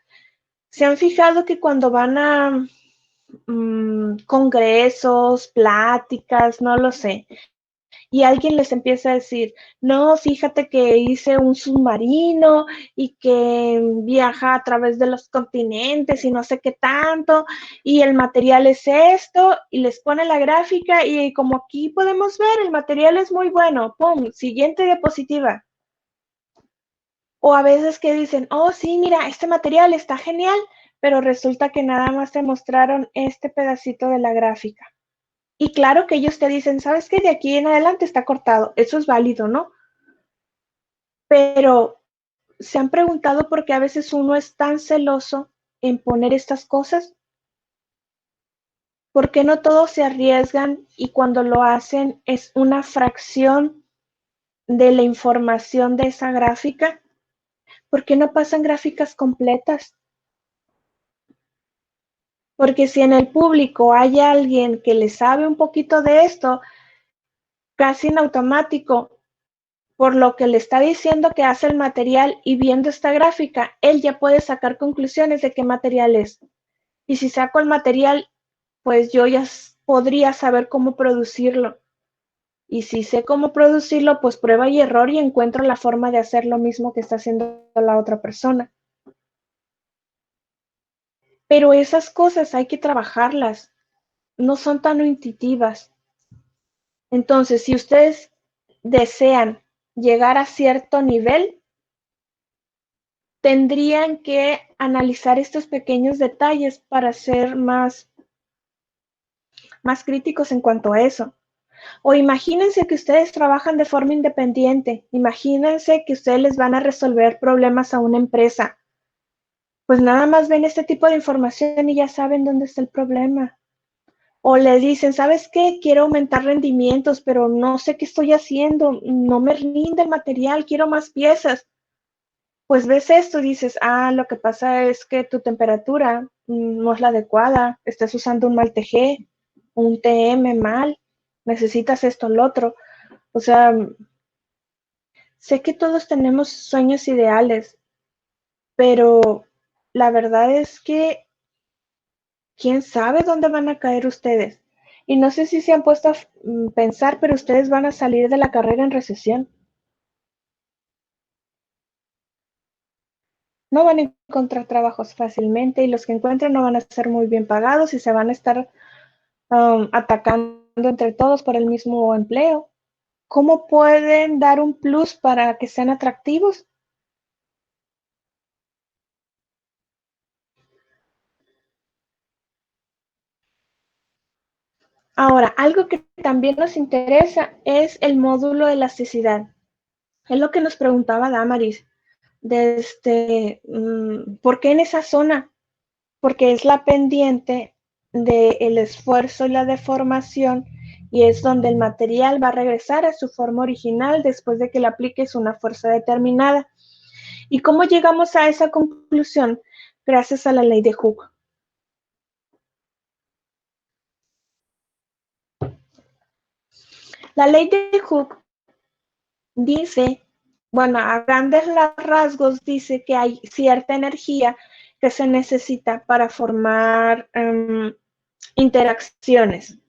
A: ¿se han fijado que cuando van a congresos, pláticas, no lo sé, y alguien les empieza a decir, no, fíjate que hice un submarino y que viaja a través de los continentes y no sé qué tanto, y el material es esto, y les pone la gráfica y como aquí podemos ver, el material es muy bueno, pum, siguiente diapositiva. O a veces que dicen, oh sí, mira, este material está genial, pero resulta que nada más te mostraron este pedacito de la gráfica. Y claro que ellos te dicen, ¿sabes qué? De aquí en adelante está cortado. Eso es válido, ¿no? Pero ¿se han preguntado por qué a veces uno es tan celoso en poner estas cosas? ¿Por qué no todos se arriesgan y cuando lo hacen es una fracción de la información de esa gráfica? ¿Por qué no pasan gráficas completas? Porque si en el público hay alguien que le sabe un poquito de esto, casi en automático, por lo que le está diciendo que hace el material y viendo esta gráfica, él ya puede sacar conclusiones de qué material es. Y si saco el material, pues yo ya podría saber cómo producirlo. Y si sé cómo producirlo, pues prueba y error y encuentro la forma de hacer lo mismo que está haciendo la otra persona. Pero esas cosas hay que trabajarlas, no son tan intuitivas. Entonces, si ustedes desean llegar a cierto nivel, tendrían que analizar estos pequeños detalles para ser más críticos en cuanto a eso. O imagínense que ustedes trabajan de forma independiente, imagínense que ustedes les van a resolver problemas a una empresa. Pues nada más ven este tipo de información y ya saben dónde está el problema. O le dicen, ¿sabes qué? Quiero aumentar rendimientos, pero no sé qué estoy haciendo, no me rinde el material, quiero más piezas. Pues ves esto y dices, lo que pasa es que tu temperatura no es la adecuada, estás usando un mal TG, un TM mal, necesitas esto, lo otro. O sea, sé que todos tenemos sueños ideales, pero la verdad es que quién sabe dónde van a caer ustedes. Y no sé si se han puesto a pensar, pero ustedes van a salir de la carrera en recesión. No van a encontrar trabajos fácilmente y los que encuentren no van a ser muy bien pagados y se van a estar atacando entre todos por el mismo empleo. ¿Cómo pueden dar un plus para que sean atractivos? Ahora, algo que también nos interesa es el módulo de elasticidad. Es lo que nos preguntaba Damaris. ¿Por qué en esa zona? Porque es la pendiente del esfuerzo y la deformación y es donde el material va a regresar a su forma original después de que le apliques una fuerza determinada. ¿Y cómo llegamos a esa conclusión? Gracias a la ley de Hooke. La ley de Hooke dice, bueno, a grandes rasgos dice que hay cierta energía que se necesita para formar interacciones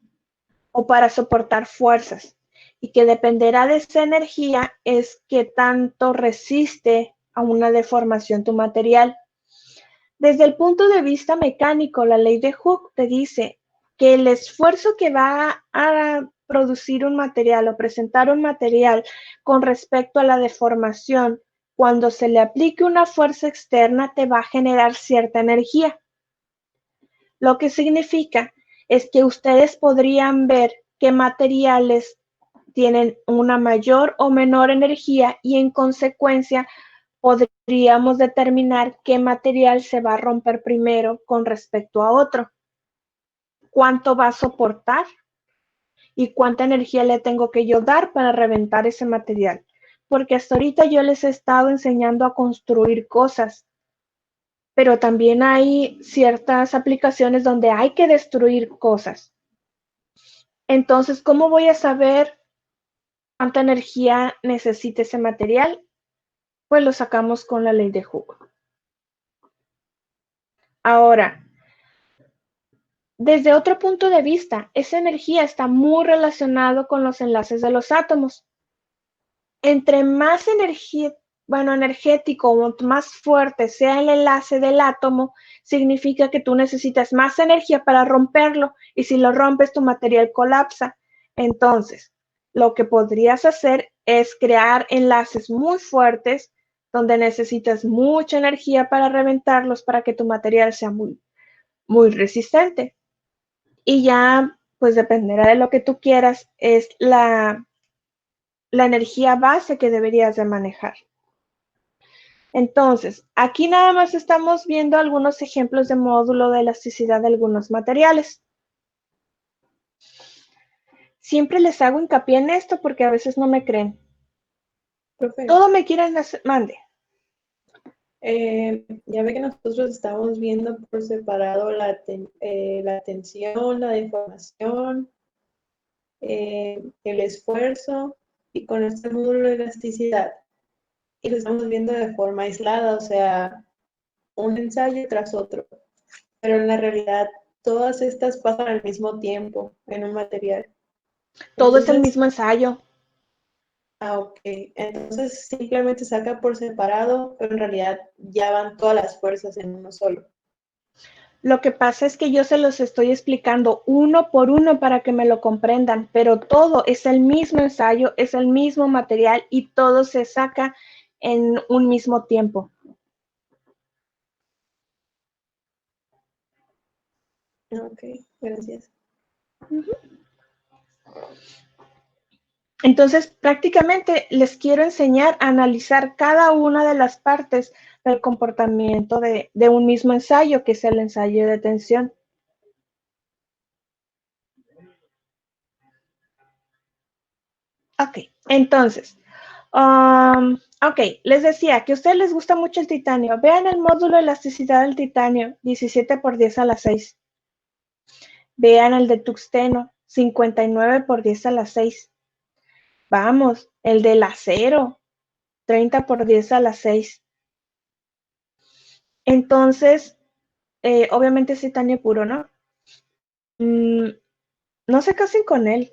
A: o para soportar fuerzas y que dependerá de esa energía es que tanto resiste a una deformación tu material. Desde el punto de vista mecánico, la ley de Hooke te dice que el esfuerzo que va a producir un material o presentar un material con respecto a la deformación, cuando se le aplique una fuerza externa, te va a generar cierta energía. Lo que significa es que ustedes podrían ver qué materiales tienen una mayor o menor energía y en consecuencia podríamos determinar qué material se va a romper primero con respecto a otro. ¿Cuánto va a soportar? ¿Y cuánta energía le tengo que yo dar para reventar ese material? Porque hasta ahorita yo les he estado enseñando a construir cosas, pero también hay ciertas aplicaciones donde hay que destruir cosas. Entonces, ¿cómo voy a saber cuánta energía necesita ese material? Pues lo sacamos con la ley de Hooke. Ahora, desde otro punto de vista, esa energía está muy relacionada con los enlaces de los átomos. Entre más energético o más fuerte sea el enlace del átomo, significa que tú necesitas más energía para romperlo y si lo rompes tu material colapsa. Entonces, lo que podrías hacer es crear enlaces muy fuertes donde necesitas mucha energía para reventarlos para que tu material sea muy, muy resistente. Y ya, pues dependerá de lo que tú quieras, es la energía base que deberías de manejar. Entonces, aquí nada más estamos viendo algunos ejemplos de módulo de elasticidad de algunos materiales. Siempre les hago hincapié en esto porque a veces no me creen.
B: Profe,
A: Todo me quieren hacer, mande.
B: ya ve que nosotros estamos viendo por separado la tensión, la deformación, el esfuerzo y con este módulo de elasticidad. Y lo estamos viendo de forma aislada, o sea, un ensayo tras otro. Pero en la realidad, todas estas pasan al mismo tiempo en un material.
A: Todo es el
B: Entonces,
A: mismo ensayo.
B: ok. Entonces simplemente saca por separado, pero en realidad ya van todas las fuerzas en uno solo.
A: Lo que pasa es que yo se los estoy explicando uno por uno para que me lo comprendan, pero todo es el mismo ensayo, es el mismo material y todo se saca en un mismo tiempo.
B: Ok, gracias.
A: Entonces, prácticamente les quiero enseñar a analizar cada una de las partes del comportamiento de un mismo ensayo, que es el ensayo de tensión. Ok, entonces, ok, les decía que a ustedes les gusta mucho el titanio. Vean el módulo de elasticidad del titanio, 17 por 10 a la 6. Vean el de tungsteno, 59 por 10 a la 6. Vamos, el del acero, 30 por 10 a la 6. Entonces, obviamente es titanio puro, ¿no? No se casen con él.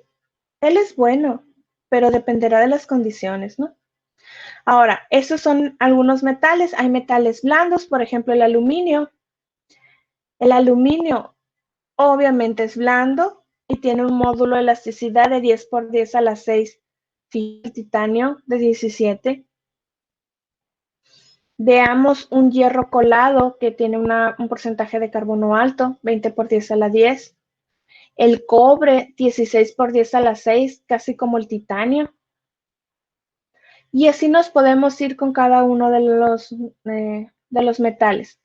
A: Él es bueno, pero dependerá de las condiciones, ¿no? Ahora, estos son algunos metales. Hay metales blandos, por ejemplo, el aluminio. El aluminio obviamente es blando y tiene un módulo de elasticidad de 10 por 10 a la 6. El titanio de 17. Veamos un hierro colado que tiene un porcentaje de carbono alto, 20 por 10 a la 10. El cobre, 16 por 10 a la 6, casi como el titanio. Y así nos podemos ir con cada uno de los metales.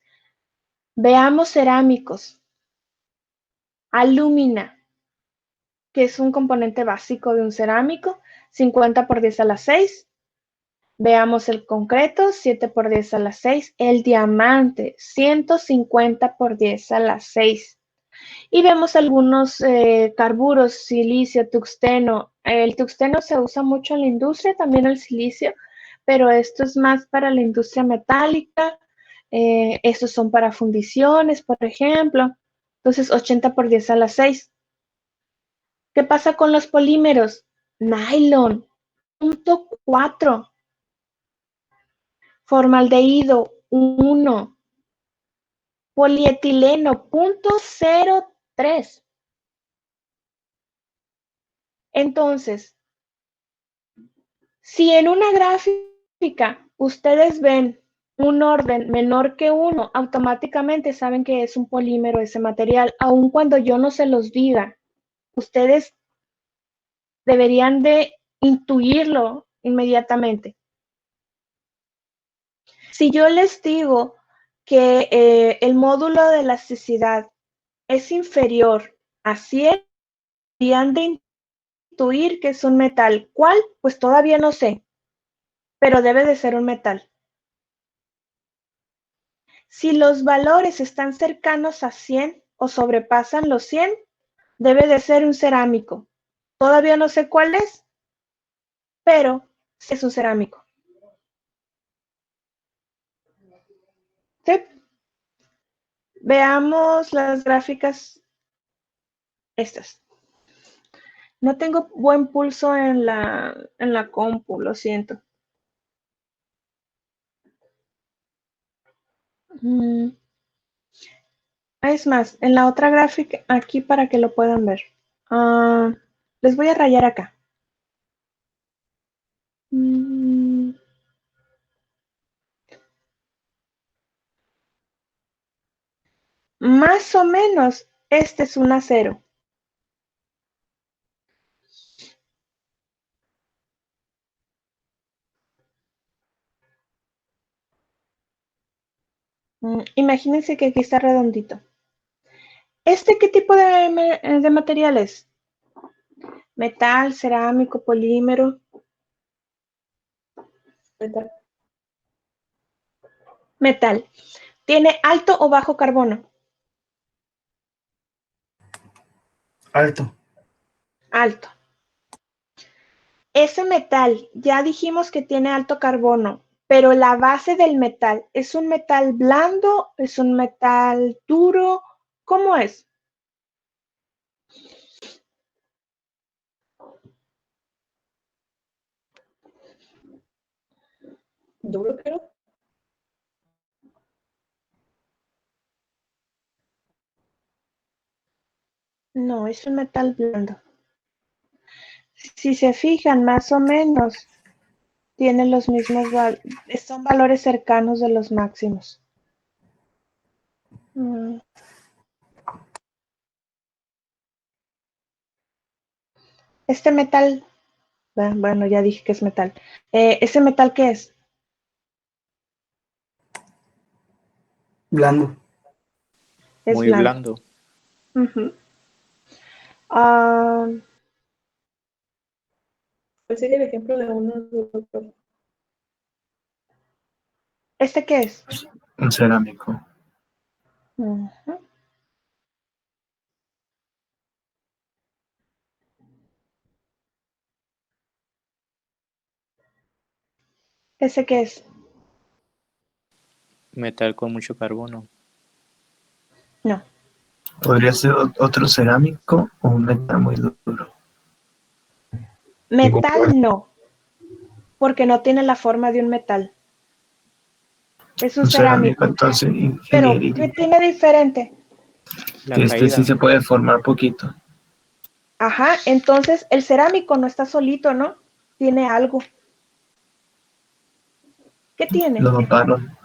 A: Veamos cerámicos. Alúmina, que es un componente básico de un cerámico, 50 por 10 a la 6. Veamos el concreto, 7 por 10 a la 6. El diamante, 150 por 10 a la 6. Y vemos algunos carburos, silicio, tungsteno. El tungsteno se usa mucho en la industria, también el silicio, pero esto es más para la industria metálica. Estos son para fundiciones, por ejemplo. Entonces, 80 por 10 a la 6. ¿Qué pasa con los polímeros? Nylon, 0.4. Formaldehído, 1. Polietileno, 0.03. Entonces, si en una gráfica ustedes ven un orden menor que 1, automáticamente saben que es un polímero ese material, aun cuando yo no se los diga. Ustedes deberían de intuirlo inmediatamente. Si yo les digo que el módulo de elasticidad es inferior a 100, deberían de intuir que es un metal. ¿Cuál? Pues todavía no sé, pero debe de ser un metal. Si los valores están cercanos a 100 o sobrepasan los 100, debe de ser un cerámico. Todavía no sé cuál es, pero es un cerámico. ¿Sí? Veamos las gráficas estas. No tengo buen pulso en la compu, lo siento. Es más, en la otra gráfica, aquí para que lo puedan ver. Les voy a rayar acá. Más o menos, este es un acero. Imagínense que aquí está redondito. ¿Qué tipo de material es? Metal, cerámico, polímero.
B: Metal.
A: Metal. ¿Tiene alto o bajo carbono?
H: Alto.
A: Alto. Ese metal, ya dijimos que tiene alto carbono, pero la base del metal, ¿es un metal blando? ¿Es un metal duro? ¿Cómo es?
B: Duro, creo.
A: No, es un metal blando. Si se fijan, más o menos, tiene los mismos son valores cercanos de los máximos. Este metal, bueno, ya dije que es metal. ¿Ese metal qué es?
H: Blando.
A: Es
D: Muy blando.
A: Uh-huh. Ah,
B: Pues sí, el ejemplo de uno duro, pero
A: ¿este qué es?
H: Un cerámico.
A: Ujú. ¿Ese qué es?
D: Metal con mucho carbono.
A: No.
H: Podría ser otro cerámico o un metal muy duro.
A: Metal no, porque no tiene la forma de un metal. Es un
H: Un cerámico,
A: cerámico.
H: entonces,
A: Pero, ¿qué
H: ingeniería.
A: tiene diferente?
D: La
H: Este
D: caída.
H: sí se puede formar poquito.
A: Ajá, entonces el cerámico no está solito, ¿no? Tiene algo. ¿Qué tiene?
H: Lo doparon.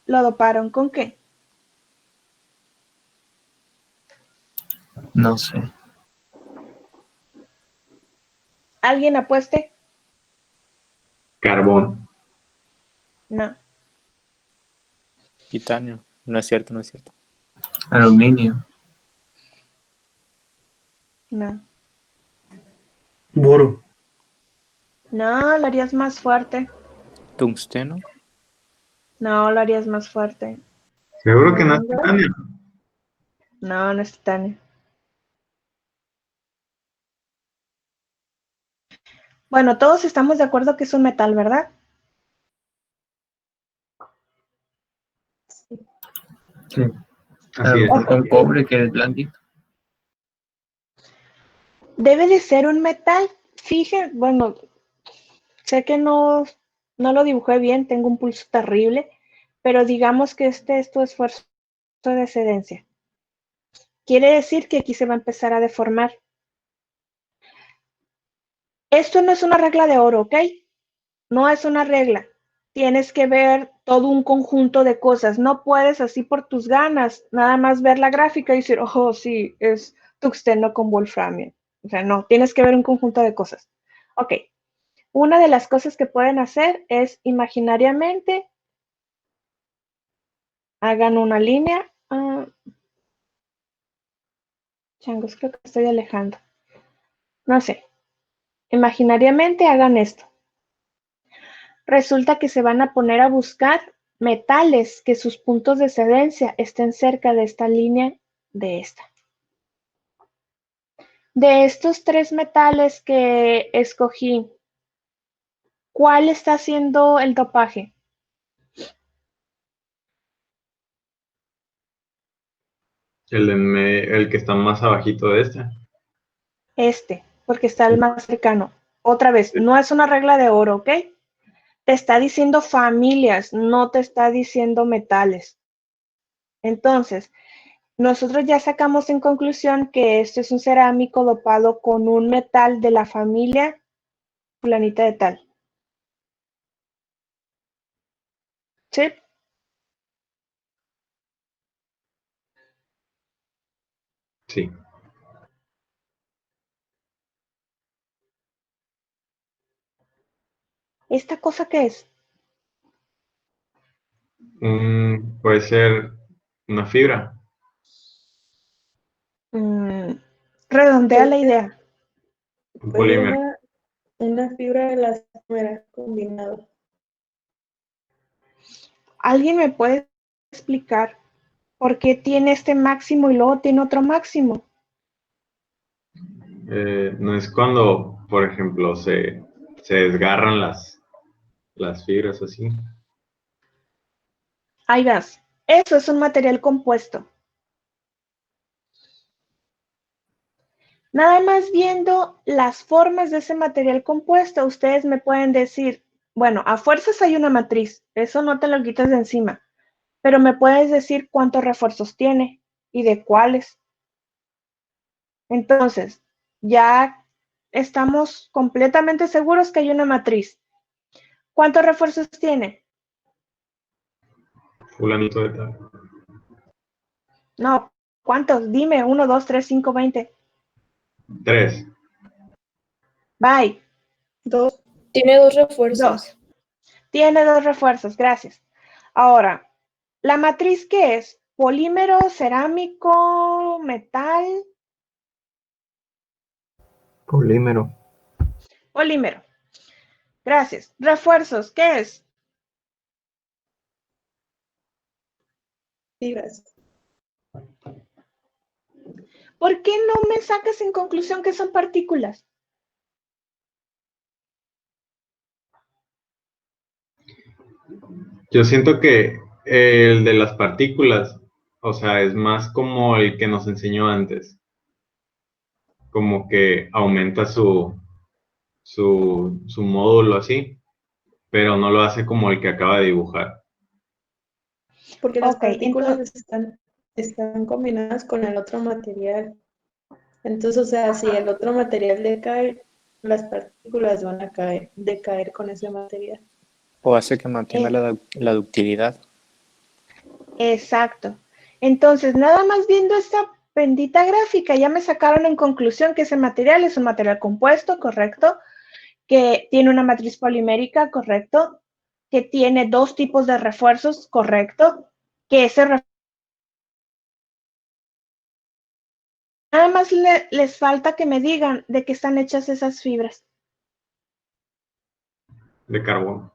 A: ¿Lo doparon con qué?
H: No sé.
A: ¿Alguien apueste?
E: Carbón.
A: No,
D: Titanio. No es cierto, no es cierto.
H: Aluminio.
A: no.
H: Boro.
A: No, lo harías más fuerte.
D: Tungsteno.
A: No, lo harías más fuerte.
E: Seguro que no es
B: ¿Venga?
E: titanio.
A: No, no es titanio. Bueno, todos estamos de acuerdo que es un metal, ¿verdad?
H: Sí. A
E: Así
H: lo
E: es.
H: mejor con cobre, que es blandito.
A: Debe de ser un metal. Fíjense, bueno, sé que no lo dibujé bien, tengo un pulso terrible, pero digamos que este es tu esfuerzo de excedencia. Quiere decir que aquí se va a empezar a deformar. Esto no es una regla de oro, ¿ok? No es una regla. Tienes que ver todo un conjunto de cosas. No puedes así por tus ganas, nada más ver la gráfica y decir, oh, sí, es tungsteno con wolframio. O sea, no, tienes que ver un conjunto de cosas. Ok, una de las cosas que pueden hacer es imaginariamente hagan una línea. Changos, creo que estoy alejando. No sé. Imaginariamente hagan esto. Resulta que se van a poner a buscar metales que sus puntos de excedencia estén cerca de esta línea de esta. De estos tres metales que escogí, ¿cuál está haciendo el dopaje?
E: El que está más abajito de este.
A: Porque está el más cercano. Otra vez, no es una regla de oro, ¿ok? Te está diciendo familias, no te está diciendo metales. Entonces, nosotros ya sacamos en conclusión que este es un cerámico dopado con un metal de la familia fulanita de tal. ¿Sí?
E: Sí.
A: ¿Esta cosa qué es?
E: Puede ser una fibra.
A: Redondea la idea.
E: Un
B: Pues
E: polímero.
B: una fibra de elastomera combinado.
A: ¿Alguien me puede explicar por qué tiene este máximo y luego tiene otro máximo?
E: No es cuando, por ejemplo, se desgarran las fibras así.
A: Ahí vas. Eso es un material compuesto. Nada más viendo las formas de ese material compuesto, ustedes me pueden decir, bueno, a fuerzas hay una matriz, eso no te lo quitas de encima, pero me puedes decir cuántos refuerzos tiene y de cuáles. Entonces, ya estamos completamente seguros que hay una matriz. ¿Cuántos refuerzos tiene?
E: Fulanito de tal.
A: No, ¿cuántos? Dime, 1, 2, 3, 5, 20.
E: 3.
A: Bye.
B: 2.
F: Tiene 2 refuerzos.
A: 2. Tiene 2 refuerzos, gracias. Ahora, ¿la matriz qué es? ¿Polímero, cerámico, metal?
C: Polímero.
A: Polímero. Gracias. Refuerzos, ¿qué es?
B: Fibras.
A: ¿Por qué no me sacas en conclusión que son partículas?
E: Yo siento que el de las partículas, o sea, es más como el que nos enseñó antes. Como que aumenta su módulo así, pero no lo hace como el que acaba de dibujar.
B: Porque las
A: Ok,
B: partículas
A: entonces,
B: están combinadas con el otro material. Entonces, o sea, si el otro material decae, las partículas van a decaer con ese material.
D: O hace que mantenga
A: eh,
D: la ductilidad.
A: exacto. Entonces, nada más viendo esta bendita gráfica, ya me sacaron en conclusión que ese material es un material compuesto, correcto, que tiene una matriz polimérica, correcto, que tiene 2 tipos de refuerzos, correcto, que ese nada más les falta que me digan de qué están hechas esas fibras.
E: De carbón.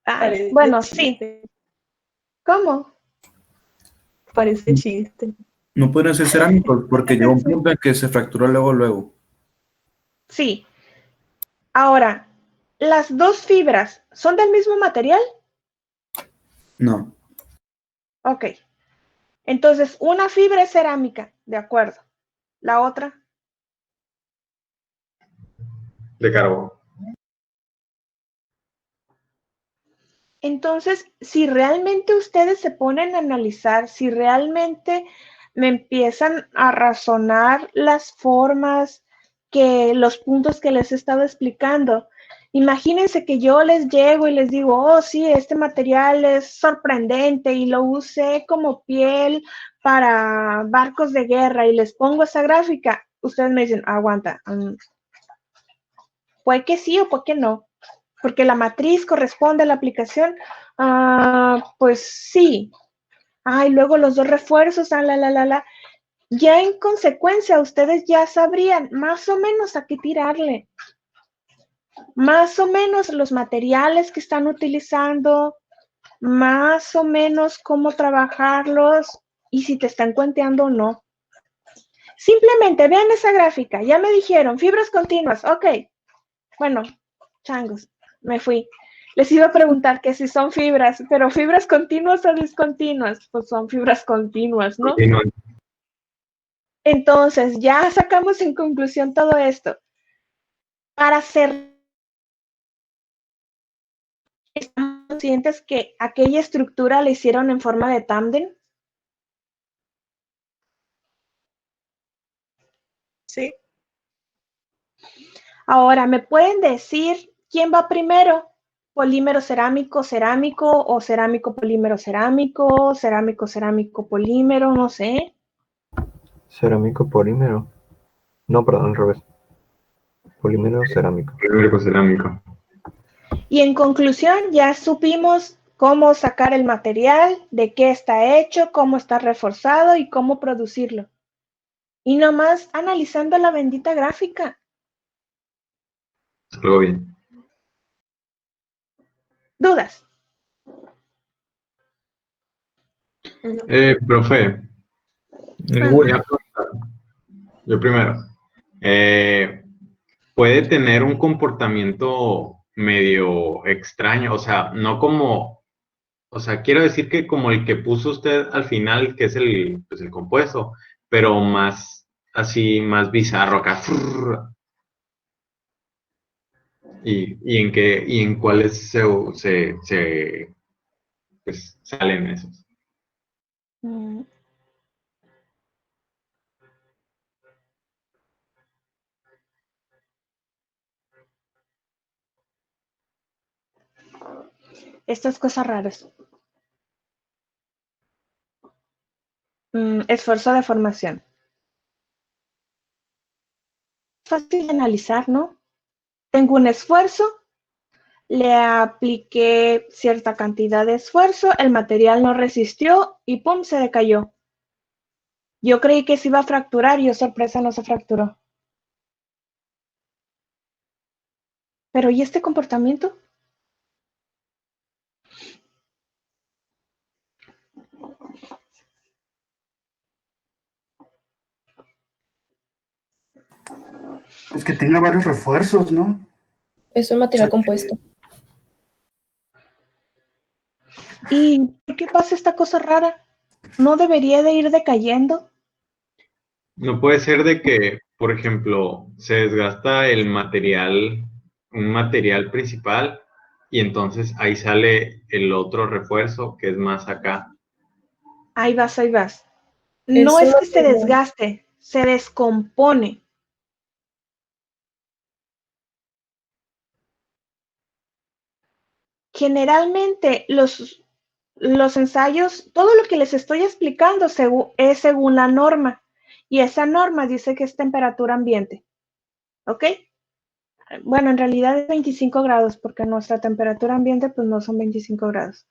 B: Parece
A: Bueno, sí.
B: chiste.
A: ¿Cómo?
B: Parece chiste.
G: No pueden ser cerámicos porque llegó un punto en que se fracturó luego.
A: Sí. Ahora, ¿las 2 fibras son del mismo material?
G: No.
A: Ok. Entonces, una fibra es cerámica, de acuerdo. La otra.
E: De carbón.
A: Entonces, si realmente ustedes se ponen a analizar, si realmente me empiezan a razonar las formas, que los puntos que les he estado explicando, imagínense que yo les llego y les digo, oh, sí, este material es sorprendente y lo usé como piel para barcos de guerra y les pongo esa gráfica, ustedes me dicen, aguanta, puede que sí o puede que no, porque la matriz corresponde a la aplicación, pues sí. Y luego los 2 refuerzos, ya en consecuencia ustedes ya sabrían más o menos a qué tirarle, más o menos los materiales que están utilizando, más o menos cómo trabajarlos y si te están cuenteando o no. Simplemente vean esa gráfica, ya me dijeron, fibras continuas, ok, bueno, changos, me fui. Les iba a preguntar que si son fibras, pero fibras continuas o discontinuas, pues son fibras continuas, ¿no?
E: Continúa.
A: Entonces, ya sacamos en conclusión todo esto. Para ser, ¿estamos conscientes que aquella estructura la hicieron en forma de tándem?
B: Sí.
A: Ahora, ¿me pueden decir quién va primero? ¿Polímero cerámico cerámico o cerámico polímero cerámico, cerámico cerámico polímero, no sé?
C: Cerámico polímero. No, perdón, al revés. Polímero cerámico.
E: Polímero cerámico.
A: Y en conclusión, ya supimos cómo sacar el material, de qué está hecho, cómo está reforzado y cómo producirlo. Y nomás analizando la bendita gráfica.
E: Algo bien.
A: ¿Dudas?
E: Profe,
H: Ninguna.
E: yo primero. Puede tener un comportamiento medio extraño, o sea, no como, o sea, quiero decir que como el que puso usted al final, que es pues el compuesto, pero más así, más bizarro acá. Y en cuáles pues, salen esos.
A: Mm. Estas cosas raras. Esfuerzo de formación. Fácil de analizar, ¿no? Tengo un esfuerzo, le apliqué cierta cantidad de esfuerzo, el material no resistió y ¡pum! Se decayó. Yo creí que se iba a fracturar y, oh sorpresa, no se fracturó. Pero ¿y este comportamiento?
I: Pues que tenga varios refuerzos, ¿no?
F: Es un material compuesto.
A: ¿Y por qué pasa esta cosa rara? ¿No debería de ir decayendo?
E: No puede ser de que, por ejemplo, se desgasta un material principal, y entonces ahí sale el otro refuerzo que es más acá.
A: Ahí vas, ahí vas. No
F: Es un
A: es que se
F: material.
A: desgaste, se descompone. Generalmente los ensayos, todo lo que les estoy explicando es según la norma. Y esa norma dice que es temperatura ambiente. ¿Ok? Bueno, en realidad es 25 grados, porque nuestra temperatura ambiente pues no son 25 grados.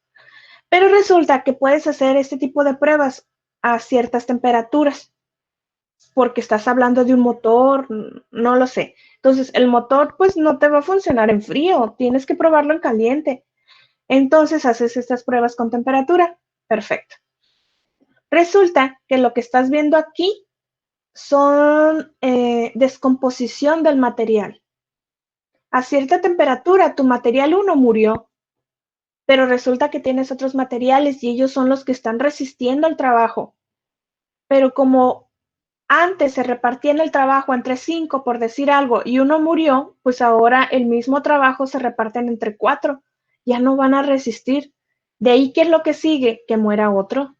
A: Pero resulta que puedes hacer este tipo de pruebas a ciertas temperaturas, porque estás hablando de un motor, no lo sé. Entonces, el motor pues no te va a funcionar en frío, tienes que probarlo en caliente. Entonces, haces estas pruebas con temperatura. Perfecto. Resulta que lo que estás viendo aquí son descomposición del material. A cierta temperatura, tu material 1 murió, pero resulta que tienes otros materiales y ellos son los que están resistiendo el trabajo. Pero como antes se repartían el trabajo entre 5, por decir algo, y uno murió, pues ahora el mismo trabajo se reparten entre 4. Ya no van a resistir. De ahí, ¿qué es lo que sigue? Que muera otro.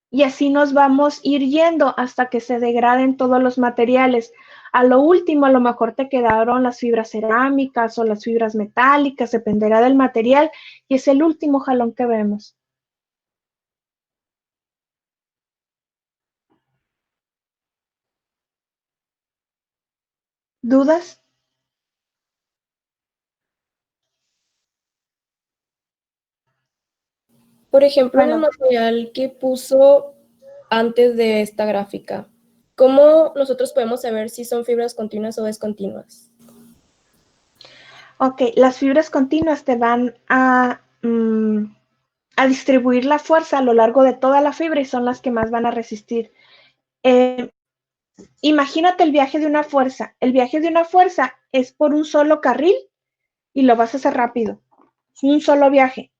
A: Y así nos vamos a ir yendo hasta que se degraden todos los materiales. A lo último, a lo mejor te quedaron las fibras cerámicas o las fibras metálicas, dependerá del material, y es el último jalón que vemos. ¿Dudas?
F: Por ejemplo, en el
A: Bueno,
F: material que puso antes de esta gráfica, ¿cómo nosotros podemos saber si son fibras continuas o descontinuas?
A: ok, las fibras continuas te van a distribuir la fuerza a lo largo de toda la fibra y son las que más van a resistir. Imagínate el viaje de una fuerza. El viaje de una fuerza es por un solo carril y lo vas a hacer rápido. Un solo viaje,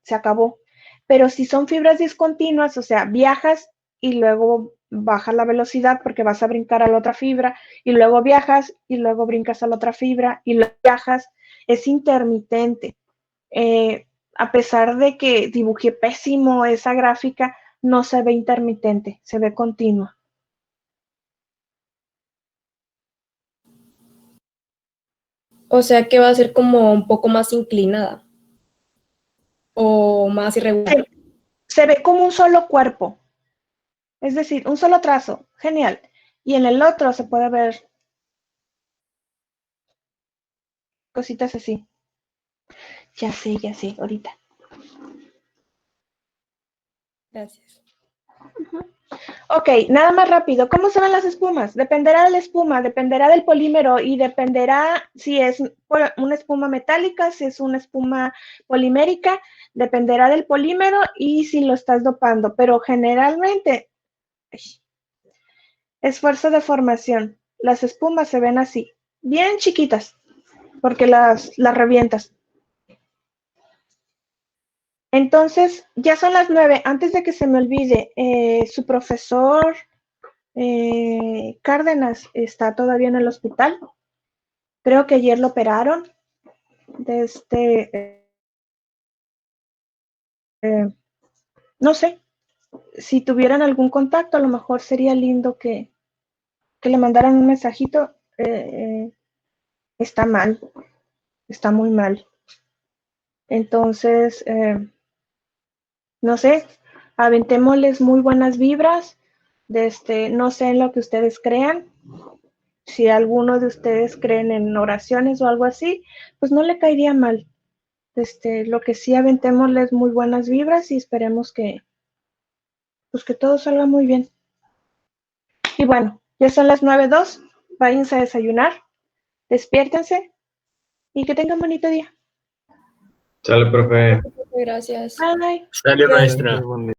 A: se acabó. Pero si son fibras discontinuas, o sea, viajas y luego bajas la velocidad porque vas a brincar a la otra fibra y luego viajas y luego brincas a la otra fibra y luego viajas, es intermitente. A pesar de que dibujé pésimo esa gráfica, no se ve intermitente, se ve continua.
F: O sea que va a ser como un poco más inclinada o más irregular.
A: Se ve como un solo cuerpo, es decir, un solo trazo, genial. Y en el otro se puede ver cositas así. Ya sé, ahorita.
F: Gracias.
A: Ok, nada más rápido. ¿Cómo se ven las espumas? Dependerá de la espuma, dependerá del polímero y dependerá si es una espuma metálica, si es una espuma polimérica, dependerá del polímero y si lo estás dopando. Pero generalmente, esfuerzo de formación. Las espumas se ven así, bien chiquitas, porque las revientas. Entonces, ya son las 9. Antes de que se me olvide, su profesor Cárdenas está todavía en el hospital. Creo que ayer lo operaron. No sé, si tuvieran algún contacto, a lo mejor sería lindo que le mandaran un mensajito. Está mal, está muy mal. Entonces, no sé, aventémosles muy buenas vibras. No sé en lo que ustedes crean. Si alguno de ustedes creen en oraciones o algo así, pues no le caería mal. Lo que sí, aventémosles muy buenas vibras y esperemos que, pues que todo salga muy bien. Y bueno, ya son las 9:02, váyanse a desayunar, despiértense y que tengan bonito día.
E: Sale, profe.
F: Gracias.
A: Bye.
H: Sale, maestra.
C: Qué bonito.